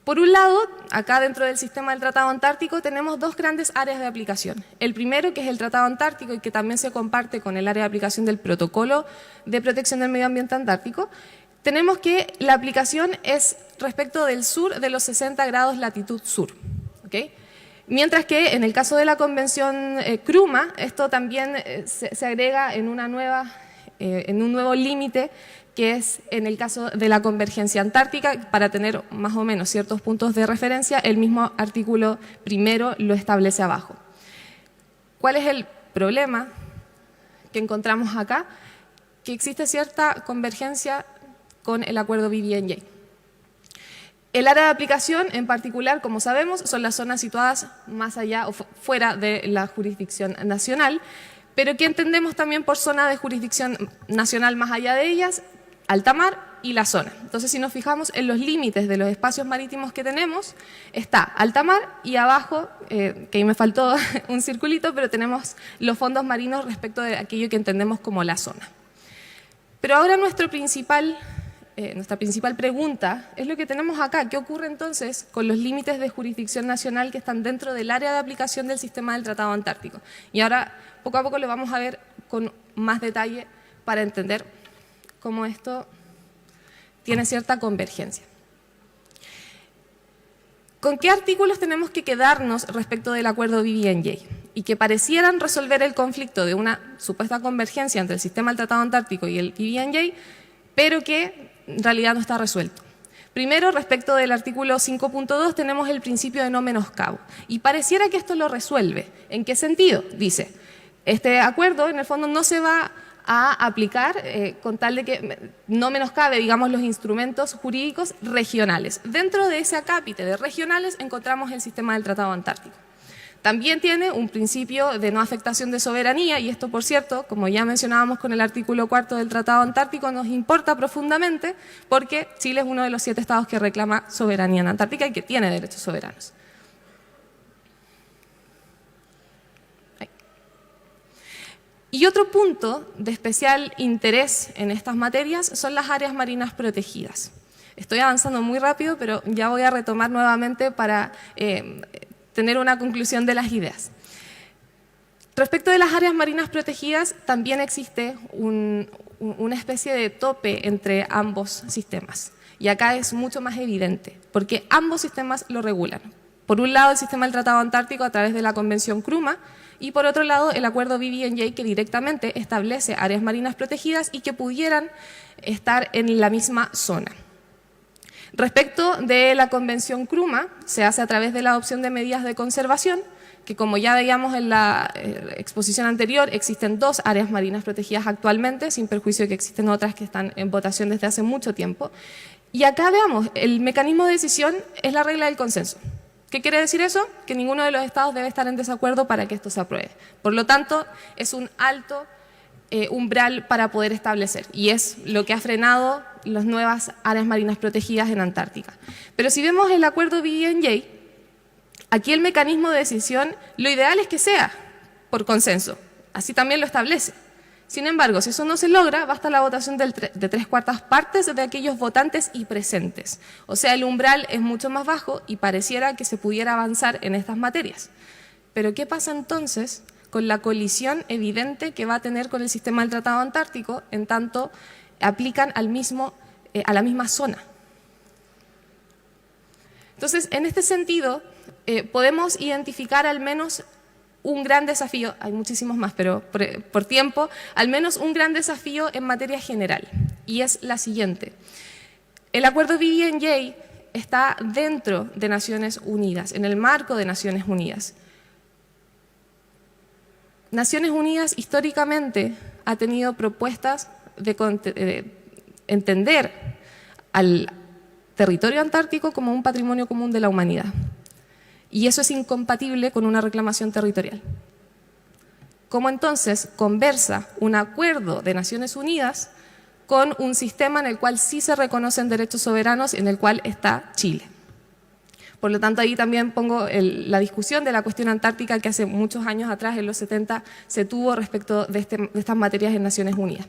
Por un lado, acá dentro del sistema del Tratado Antártico tenemos 2 grandes áreas de aplicación. El primero, que es el Tratado Antártico y que también se comparte con el área de aplicación del Protocolo de Protección del Medio Ambiente Antártico. Tenemos que la aplicación es respecto del sur de los 60 grados latitud sur, ¿okay? Mientras que en el caso de la Convención CRUMA, esto también se agrega en un nuevo límite, que es en el caso de la convergencia antártica, para tener más o menos ciertos puntos de referencia, el mismo artículo primero lo establece abajo. ¿Cuál es el problema que encontramos acá? Que existe cierta convergencia con el acuerdo BBNJ. El área de aplicación en particular, como sabemos, son las zonas situadas más allá o fuera de la jurisdicción nacional, pero que entendemos también por zona de jurisdicción nacional más allá de ellas, alta mar y la zona. Entonces, si nos fijamos en los límites de los espacios marítimos que tenemos, está alta mar y abajo, que ahí me faltó un circulito, pero tenemos los fondos marinos respecto de aquello que entendemos como la zona. Pero ahora nuestra principal pregunta es lo que tenemos acá. ¿Qué ocurre entonces con los límites de jurisdicción nacional que están dentro del área de aplicación del sistema del Tratado Antártico? Y ahora, poco a poco, lo vamos a ver con más detalle para entender cómo esto tiene cierta convergencia. ¿Con qué artículos tenemos que quedarnos respecto del acuerdo BBNJ? Y que parecieran resolver el conflicto de una supuesta convergencia entre el sistema del Tratado Antártico y el BBNJ, pero que en realidad no está resuelto. Primero, respecto del artículo 5.2, tenemos el principio de no menoscabo. Y pareciera que esto lo resuelve. ¿En qué sentido? Dice, este acuerdo en el fondo no se va a aplicar con tal de que no menoscabe, digamos, los instrumentos jurídicos regionales. Dentro de ese acápite de regionales encontramos el sistema del Tratado Antártico. También tiene un principio de no afectación de soberanía, y esto, por cierto, como ya mencionábamos con el artículo 4 del Tratado Antártico, nos importa profundamente porque Chile es uno de los 7 estados que reclama soberanía en Antártica y que tiene derechos soberanos. Y otro punto de especial interés en estas materias son las áreas marinas protegidas. Estoy avanzando muy rápido, pero ya voy a retomar nuevamente para tener una conclusión de las ideas. Respecto de las áreas marinas protegidas, también existe una especie de tope entre ambos sistemas. Y acá es mucho más evidente, porque ambos sistemas lo regulan. Por un lado, el sistema del Tratado Antártico a través de la Convención CRUMA, y por otro lado, el acuerdo BBNJ, que directamente establece áreas marinas protegidas y que pudieran estar en la misma zona. Respecto de la Convención CRUMA, se hace a través de la adopción de medidas de conservación, que como ya veíamos en la exposición anterior, existen 2 áreas marinas protegidas actualmente, sin perjuicio de que existen otras que están en votación desde hace mucho tiempo. Y acá veamos, el mecanismo de decisión es la regla del consenso. ¿Qué quiere decir eso? Que ninguno de los estados debe estar en desacuerdo para que esto se apruebe. Por lo tanto, es un alto umbral para poder establecer, y es lo que ha frenado las nuevas áreas marinas protegidas en Antártica. Pero si vemos el acuerdo BBNJ, aquí el mecanismo de decisión, lo ideal es que sea por consenso, así también lo establece. Sin embargo, si eso no se logra, basta la votación de 3/4 partes de aquellos votantes y presentes. O sea, el umbral es mucho más bajo y pareciera que se pudiera avanzar en estas materias. Pero ¿qué pasa entonces con la colisión evidente que va a tener con el sistema del Tratado Antártico en tanto aplican a la misma zona? Entonces, en este sentido, podemos identificar al menos un gran desafío, hay muchísimos más, pero por tiempo, al menos un gran desafío en materia general, y es la siguiente. El acuerdo BBNJ está dentro de Naciones Unidas, en el marco de Naciones Unidas. Naciones Unidas históricamente ha tenido propuestas de entender al territorio antártico como un patrimonio común de la humanidad. Y eso es incompatible con una reclamación territorial. ¿Cómo entonces conversa un acuerdo de Naciones Unidas con un sistema en el cual sí se reconocen derechos soberanos, en el cual está Chile? Por lo tanto, ahí también pongo la discusión de la cuestión antártica que hace muchos años atrás, en los 70, se tuvo respecto de estas materias en Naciones Unidas.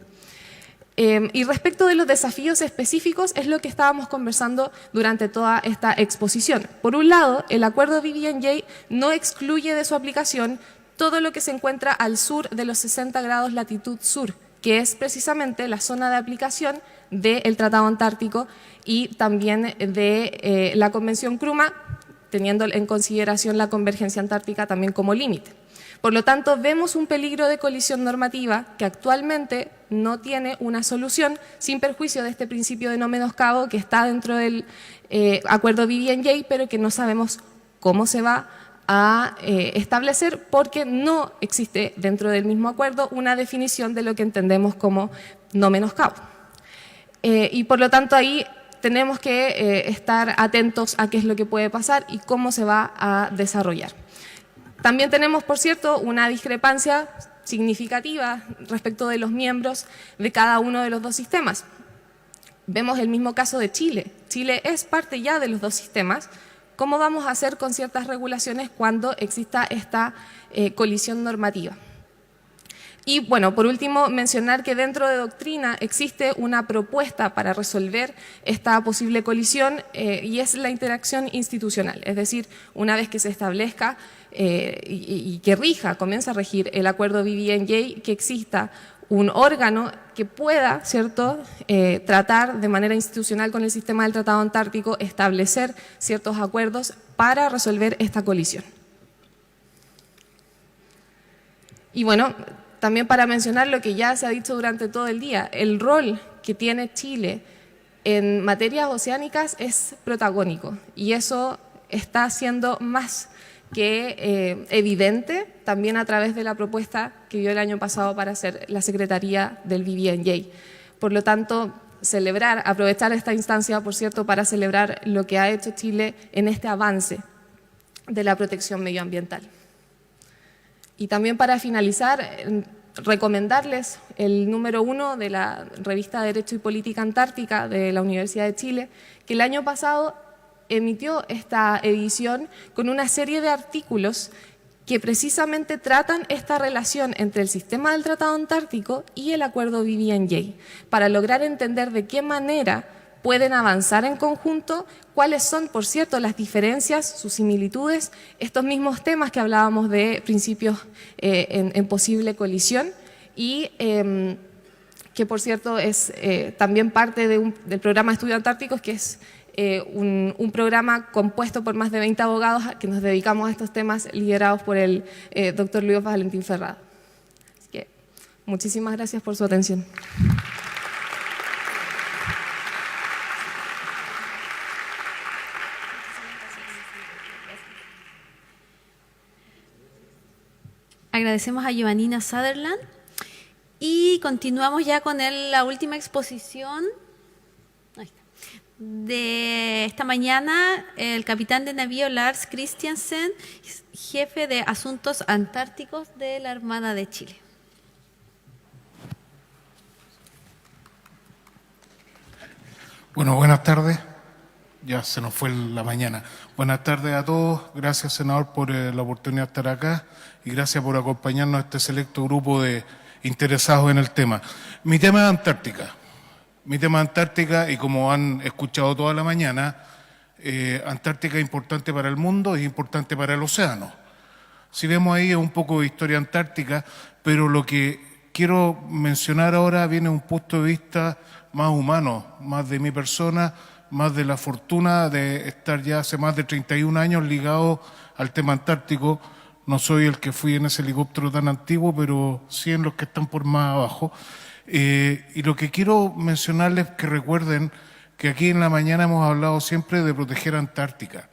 Y respecto de los desafíos específicos, es lo que estábamos conversando durante toda esta exposición. Por un lado, el acuerdo BBNJ no excluye de su aplicación todo lo que se encuentra al sur de los 60 grados latitud sur, que es precisamente la zona de aplicación del Tratado Antártico y también de la Convención CRUMA, teniendo en consideración la convergencia antártica también como límite. Por lo tanto, vemos un peligro de colisión normativa que actualmente no tiene una solución, sin perjuicio de este principio de no menoscabo que está dentro del acuerdo BBNJ, pero que no sabemos cómo se va a establecer porque no existe dentro del mismo acuerdo una definición de lo que entendemos como no menoscabo. Y por lo tanto ahí tenemos que estar atentos a qué es lo que puede pasar y cómo se va a desarrollar. También tenemos, por cierto, una discrepancia significativa respecto de los miembros de cada uno de los 2 sistemas. Vemos el mismo caso de Chile. Chile es parte ya de los 2 sistemas. ¿Cómo vamos a hacer con ciertas regulaciones cuando exista esta colisión normativa? Y bueno, por último, mencionar que dentro de doctrina existe una propuesta para resolver esta posible colisión y es la interacción institucional. Es decir, una vez que se establezca y que rija, comienza a regir el acuerdo BBNJ, que exista un órgano que pueda, ¿cierto?, tratar de manera institucional con el sistema del Tratado Antártico, establecer ciertos acuerdos para resolver esta colisión. Y bueno, también para mencionar lo que ya se ha dicho durante todo el día, el rol que tiene Chile en materias oceánicas es protagónico y eso está siendo más que evidente también a través de la propuesta que dio el año pasado para hacer la Secretaría del BBNJ. Por lo tanto, aprovechar esta instancia, por cierto, para celebrar lo que ha hecho Chile en este avance de la protección medioambiental. Y también para finalizar, recomendarles el número 1 de la revista Derecho y Política Antártica de la Universidad de Chile, que el año pasado emitió esta edición con una serie de artículos que precisamente tratan esta relación entre el sistema del Tratado Antártico y el acuerdo BBNJ, para lograr entender de qué manera pueden avanzar en conjunto, cuáles son, por cierto, las diferencias, sus similitudes, estos mismos temas que hablábamos de principios en posible colisión y que, por cierto, es también parte del programa de estudios antárticos, que es un programa compuesto por más de 20 abogados que nos dedicamos a estos temas, liderados por el doctor Luis Valentín Ferrada. Así que muchísimas gracias por su atención. Agradecemos a Giovannina Sutherland y continuamos ya con la última exposición. Ahí está. De esta mañana, el capitán de navío Lars Christiansen, jefe de Asuntos Antárticos de la Armada de Chile. Bueno, buenas tardes. Ya se nos fue la mañana. Buenas tardes a todos. Gracias, senador, por la oportunidad de estar acá y gracias por acompañarnos a este selecto grupo de interesados en el tema. Mi tema es Antártica. Mi tema es Antártica y como han escuchado toda la mañana, Antártica es importante para el mundo y es importante para el océano. Si vemos ahí es un poco de historia antártica, pero lo que quiero mencionar ahora viene de un punto de vista más humano, más de mi persona, más de la fortuna de estar ya hace más de 31 años ligado al tema antártico. No soy el que fui en ese helicóptero tan antiguo, pero sí en los que están por más abajo. Y lo que quiero mencionarles es que recuerden que aquí en la mañana hemos hablado siempre de proteger Antártica.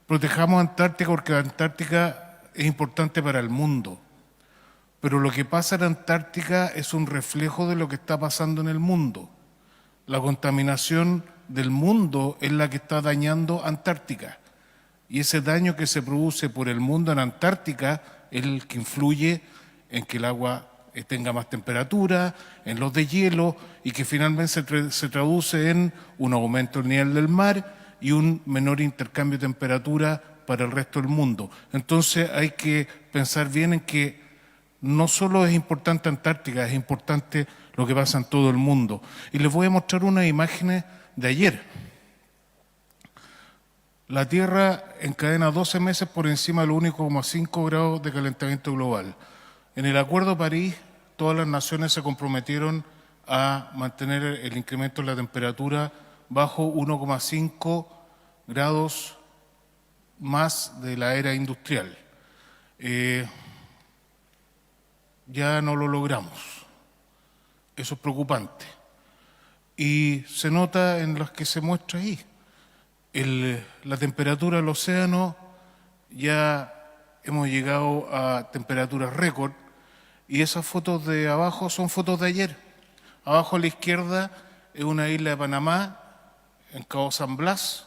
Protejamos Antártica porque Antártica es importante para el mundo. Pero lo que pasa en Antártica es un reflejo de lo que está pasando en el mundo. La contaminación del mundo es la que está dañando Antártica. Y ese daño que se produce por el mundo en Antártica es el que influye en que el agua tenga más temperatura, en los deshielo y que finalmente se traduce en un aumento del nivel del mar y un menor intercambio de temperatura para el resto del mundo. Entonces hay que pensar bien en que no solo es importante Antártica, es importante lo que pasa en todo el mundo. Y les voy a mostrar unas imágenes de ayer. La Tierra encadena 12 meses por encima del 1,5 grados de calentamiento global. En el Acuerdo de París, todas las naciones se comprometieron a mantener el incremento de la temperatura bajo 1,5 grados más de la era industrial. Ya no lo logramos. Eso es preocupante. Y se nota en los que se muestra ahí. La temperatura del océano, ya hemos llegado a temperaturas récord y esas fotos de abajo son fotos de ayer. Abajo a la izquierda es una isla de Panamá, en Cabo San Blas,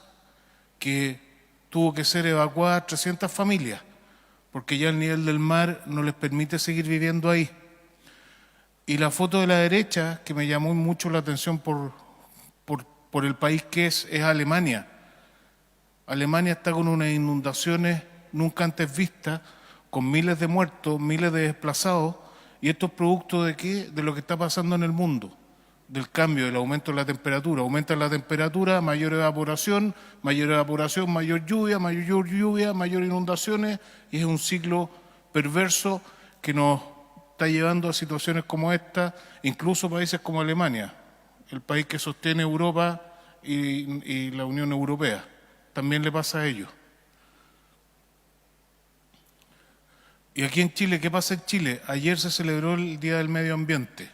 que tuvo que ser evacuada 300 familias porque ya el nivel del mar no les permite seguir viviendo ahí. Y la foto de la derecha, que me llamó mucho la atención por el país que es Alemania. Alemania está con unas inundaciones nunca antes vistas, con miles de muertos, miles de desplazados, y esto es producto de ¿qué? De lo que está pasando en el mundo, del cambio, del aumento de la temperatura. Aumenta la temperatura, mayor evaporación, mayor lluvia, mayor inundaciones, y es un ciclo perverso que nos está llevando a situaciones como esta, incluso países como Alemania, el país que sostiene Europa y la Unión Europea. También le pasa a ellos. Y aquí en Chile, ¿qué pasa en Chile? Ayer se celebró el Día del Medio Ambiente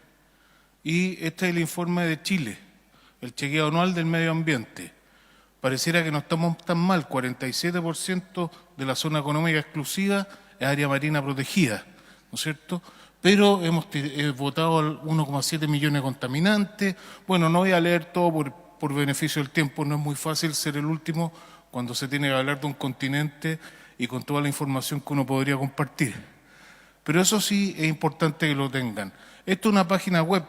y este es el informe de Chile, el chequeo anual del medio ambiente. Pareciera que no estamos tan mal, 47% de la zona económica exclusiva es área marina protegida, ¿no es cierto? Pero hemos votado 1,7 millones de contaminantes. Bueno, no voy a leer todo por beneficio del tiempo, no es muy fácil ser el último cuando se tiene que hablar de un continente y con toda la información que uno podría compartir. Pero eso sí es importante que lo tengan. Esto es una página web,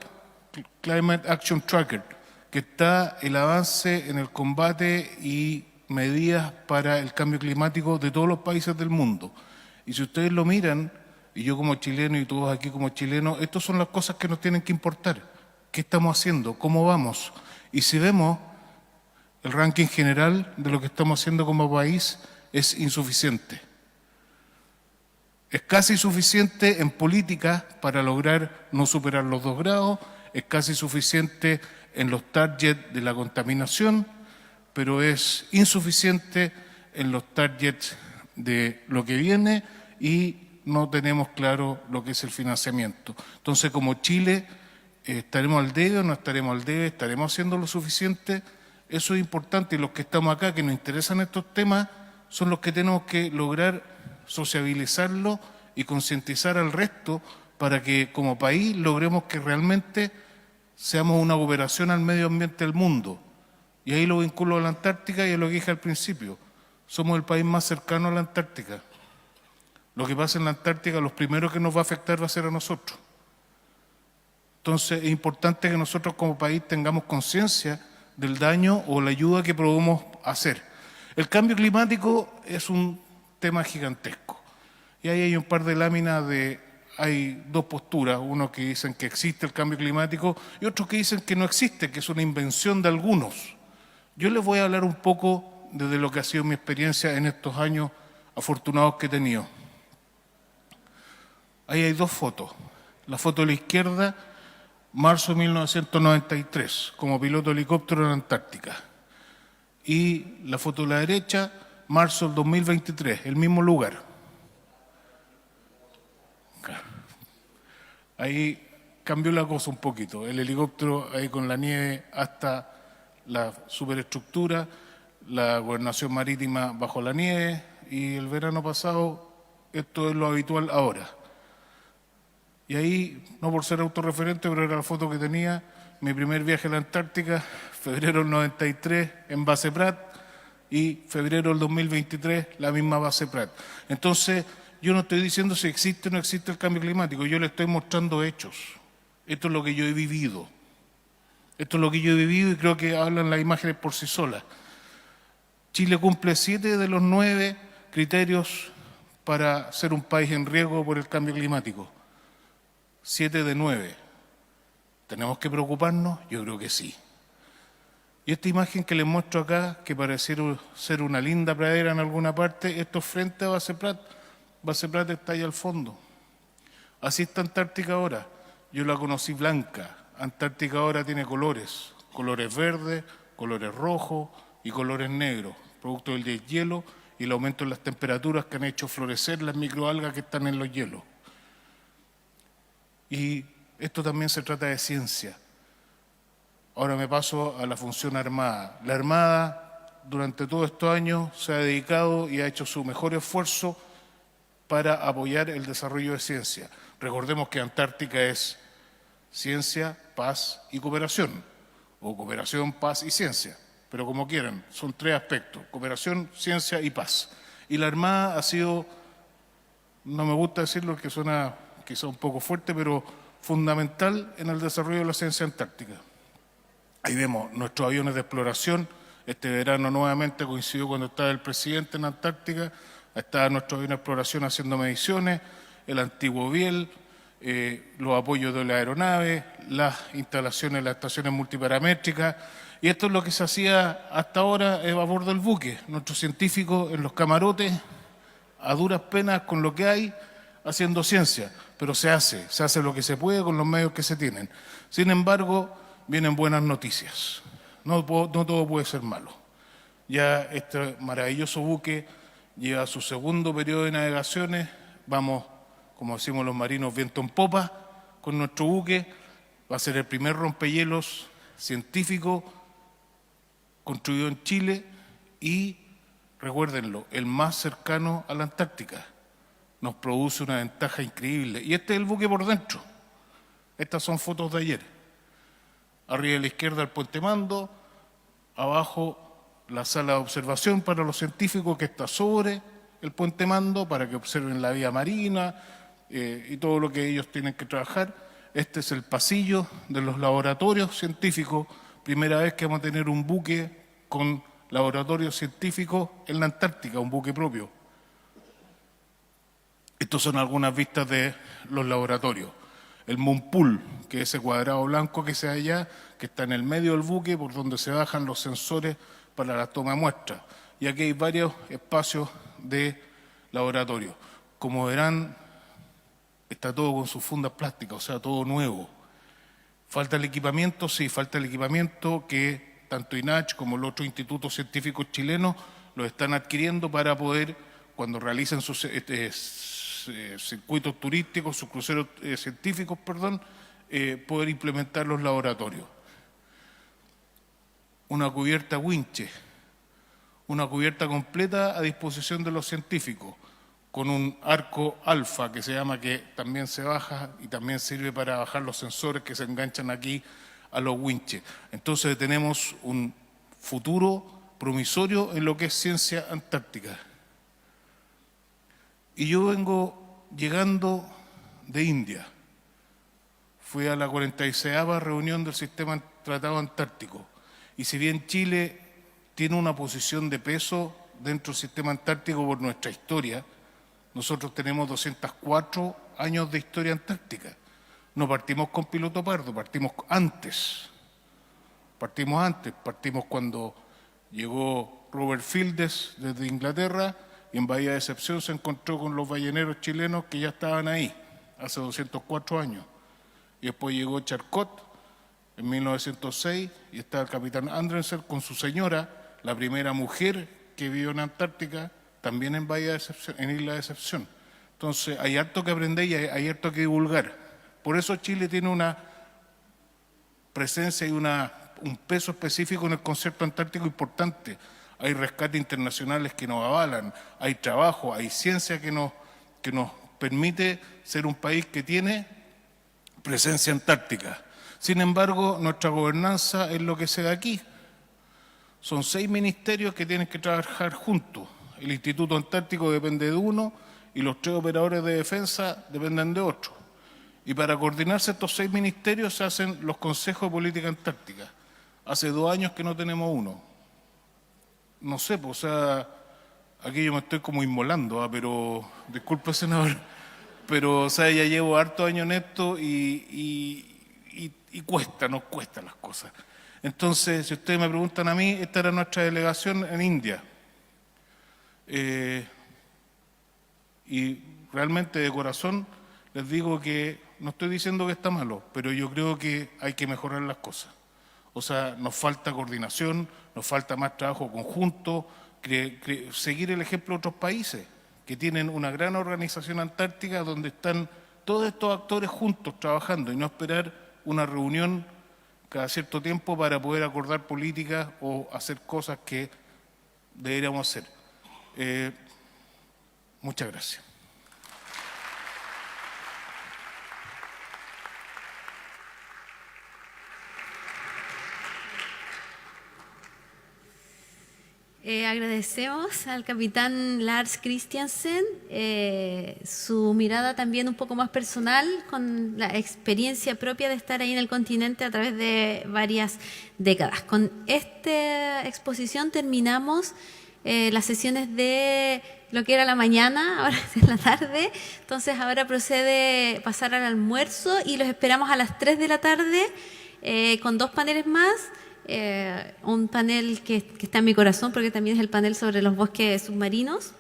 Climate Action Tracker, que está el avance en el combate y medidas para el cambio climático de todos los países del mundo. Y si ustedes lo miran, y yo como chileno y todos aquí como chilenos, estas son las cosas que nos tienen que importar. ¿Qué estamos haciendo? ¿Cómo vamos? Y si vemos el ranking general de lo que estamos haciendo como país, es insuficiente. Es casi suficiente en política para lograr no superar los 2 grados, es casi suficiente en los targets de la contaminación, pero es insuficiente en los targets de lo que viene y no tenemos claro lo que es el financiamiento. Entonces, como Chile, ¿estaremos al debe o no estaremos al debe? ¿Estaremos haciendo lo suficiente? Eso es importante y los que estamos acá, que nos interesan estos temas, son los que tenemos que lograr sociabilizarlo y concientizar al resto para que como país logremos que realmente seamos una cooperación al medio ambiente del mundo. Y ahí lo vinculo a la Antártica y a lo que dije al principio. Somos el país más cercano a la Antártica. Lo que pasa en la Antártica, los primeros que nos va a afectar va a ser a nosotros. Entonces es importante que nosotros como país tengamos conciencia del daño o la ayuda que podemos hacer. El cambio climático es un tema gigantesco. Y ahí hay un par de láminas hay 2 posturas, unos que dicen que existe el cambio climático y otros que dicen que no existe, que es una invención de algunos. Yo les voy a hablar un poco desde lo que ha sido mi experiencia en estos años afortunados que he tenido. Ahí hay 2 fotos. La foto de la izquierda, marzo de 1993, como piloto de helicóptero en la Antártica. Y la foto de la derecha, marzo del 2023, el mismo lugar. Ahí cambió la cosa un poquito. El helicóptero ahí con la nieve hasta la superestructura, la gobernación marítima bajo la nieve y el verano pasado esto es lo habitual ahora. Y ahí, no por ser autorreferente, pero era la foto que tenía, mi primer viaje a la Antártica, febrero del 93 en base Prat y febrero del 2023 la misma base Prat. Entonces, yo no estoy diciendo si existe o no existe el cambio climático, yo le estoy mostrando hechos. Esto es lo que yo he vivido. Esto es lo que yo he vivido y creo que hablan las imágenes por sí solas. Chile cumple 7 de los 9 criterios para ser un país en riesgo por el cambio climático. 7 de 9. ¿Tenemos que preocuparnos? Yo creo que sí. Y esta imagen que les muestro acá, que pareciera ser una linda pradera en alguna parte, esto es frente a Base Prat. Base Prat está ahí al fondo. Así está Antártica ahora. Yo la conocí blanca. Antártica ahora tiene colores verdes, colores rojos y colores negros, producto del deshielo y el aumento en las temperaturas que han hecho florecer las microalgas que están en los hielos. Y esto también se trata de ciencia. Ahora me paso a la función armada. La Armada durante todos estos años se ha dedicado y ha hecho su mejor esfuerzo para apoyar el desarrollo de ciencia. Recordemos que Antártica es ciencia, paz y cooperación, o cooperación, paz y ciencia, pero como quieran, son 3 aspectos, cooperación, ciencia y paz. Y la Armada ha sido, no me gusta decirlo que suena quizá un poco fuerte, pero fundamental en el desarrollo de la ciencia antártica. Ahí vemos nuestros aviones de exploración. Este verano nuevamente coincidió cuando estaba el presidente en Antártica, estaba nuestro avión de exploración haciendo mediciones, el antiguo Biel, los apoyos de la aeronave, las instalaciones, las estaciones multiparamétricas, y esto es lo que se hacía hasta ahora a bordo del buque. Nuestros científicos en los camarotes, a duras penas con lo que hay, haciendo ciencia, pero se hace lo que se puede con los medios que se tienen. Sin embargo, vienen buenas noticias. No todo puede ser malo. Ya este maravilloso buque lleva su 2.º periodo de navegaciones, vamos, como decimos los marinos, viento en popa con nuestro buque, va a ser el primer rompehielos científico construido en Chile y, recuérdenlo, el más cercano a la Antártica. Nos produce una ventaja increíble. Y este es el buque por dentro. Estas son fotos de ayer. Arriba a la izquierda el puente mando, abajo la sala de observación para los científicos que está sobre el puente mando para que observen la vía marina y todo lo que ellos tienen que trabajar. Este es el pasillo de los laboratorios científicos. Primera vez que vamos a tener un buque con laboratorios científicos en la Antártica, un buque propio. Estas son algunas vistas de los laboratorios. El Moon Pool, que es ese cuadrado blanco que se ve allá, que está en el medio del buque, por donde se bajan los sensores para la toma de muestras. Y aquí hay varios espacios de laboratorio. Como verán, está todo con sus fundas plásticas, o sea, todo nuevo. ¿Falta el equipamiento? Sí, falta el equipamiento que tanto INACH como los otros institutos científicos chilenos lo están adquiriendo para poder, cuando realicen sus circuitos turísticos, sus cruceros científicos, poder implementar los laboratorios. Una cubierta winche, una cubierta completa a disposición de los científicos, con un arco alfa que se llama, que también se baja y también sirve para bajar los sensores que se enganchan aquí a los winches. Entonces tenemos un futuro promisorio en lo que es ciencia antártica. Y yo vengo llegando de India. Fui a la 46ª reunión del Sistema Tratado Antártico. Y si bien Chile tiene una posición de peso dentro del Sistema Antártico por nuestra historia, nosotros tenemos 204 años de historia antártica. No partimos con piloto pardo, partimos antes. Partimos cuando llegó Robert Fields desde Inglaterra y en Bahía de Decepción se encontró con los balleneros chilenos que ya estaban ahí hace 204 años. Y después llegó Charcot en 1906 y está el capitán Andrensen con su señora, la primera mujer que vivió en Antártica, también en Bahía de Decepción, en Isla de Decepción. Entonces hay harto que aprender y hay harto que divulgar. Por eso Chile tiene una presencia y un peso específico en el concepto antártico importante. Hay rescates internacionales que nos avalan, hay trabajo, hay ciencia que nos permite ser un país que tiene presencia antártica. Sin embargo, nuestra gobernanza es lo que se da aquí. Son 6 ministerios que tienen que trabajar juntos. El Instituto Antártico depende de uno y los 3 operadores de defensa dependen de otro. Y para coordinarse estos 6 ministerios se hacen los consejos de política antártica. Hace 2 años que no tenemos uno. No sé, pues, o sea, aquí yo me estoy como inmolando, pero, disculpe, senador, pero, o sea, ya llevo harto años en esto y nos cuestan las cosas. Entonces, si ustedes me preguntan a mí, esta era nuestra delegación en India. Y realmente de corazón les digo que no estoy diciendo que está malo, pero yo creo que hay que mejorar las cosas. O sea, nos falta coordinación, nos falta más trabajo conjunto, seguir el ejemplo de otros países que tienen una gran organización antártica donde están todos estos actores juntos trabajando y no esperar una reunión cada cierto tiempo para poder acordar políticas o hacer cosas que deberíamos hacer. Muchas gracias. Agradecemos al capitán Lars Christiansen su mirada también un poco más personal, con la experiencia propia de estar ahí en el continente a través de varias décadas. Con esta exposición terminamos las sesiones de lo que era la mañana, ahora es la tarde. Entonces ahora procede pasar al almuerzo y los esperamos a las 3 de la tarde con 2 paneles más. Un panel que está en mi corazón porque también es el panel sobre los bosques submarinos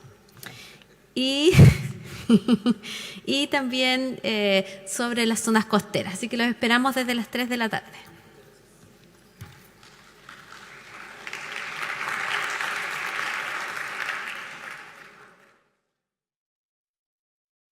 y también sobre las zonas costeras. Así que los esperamos desde las 3 de la tarde.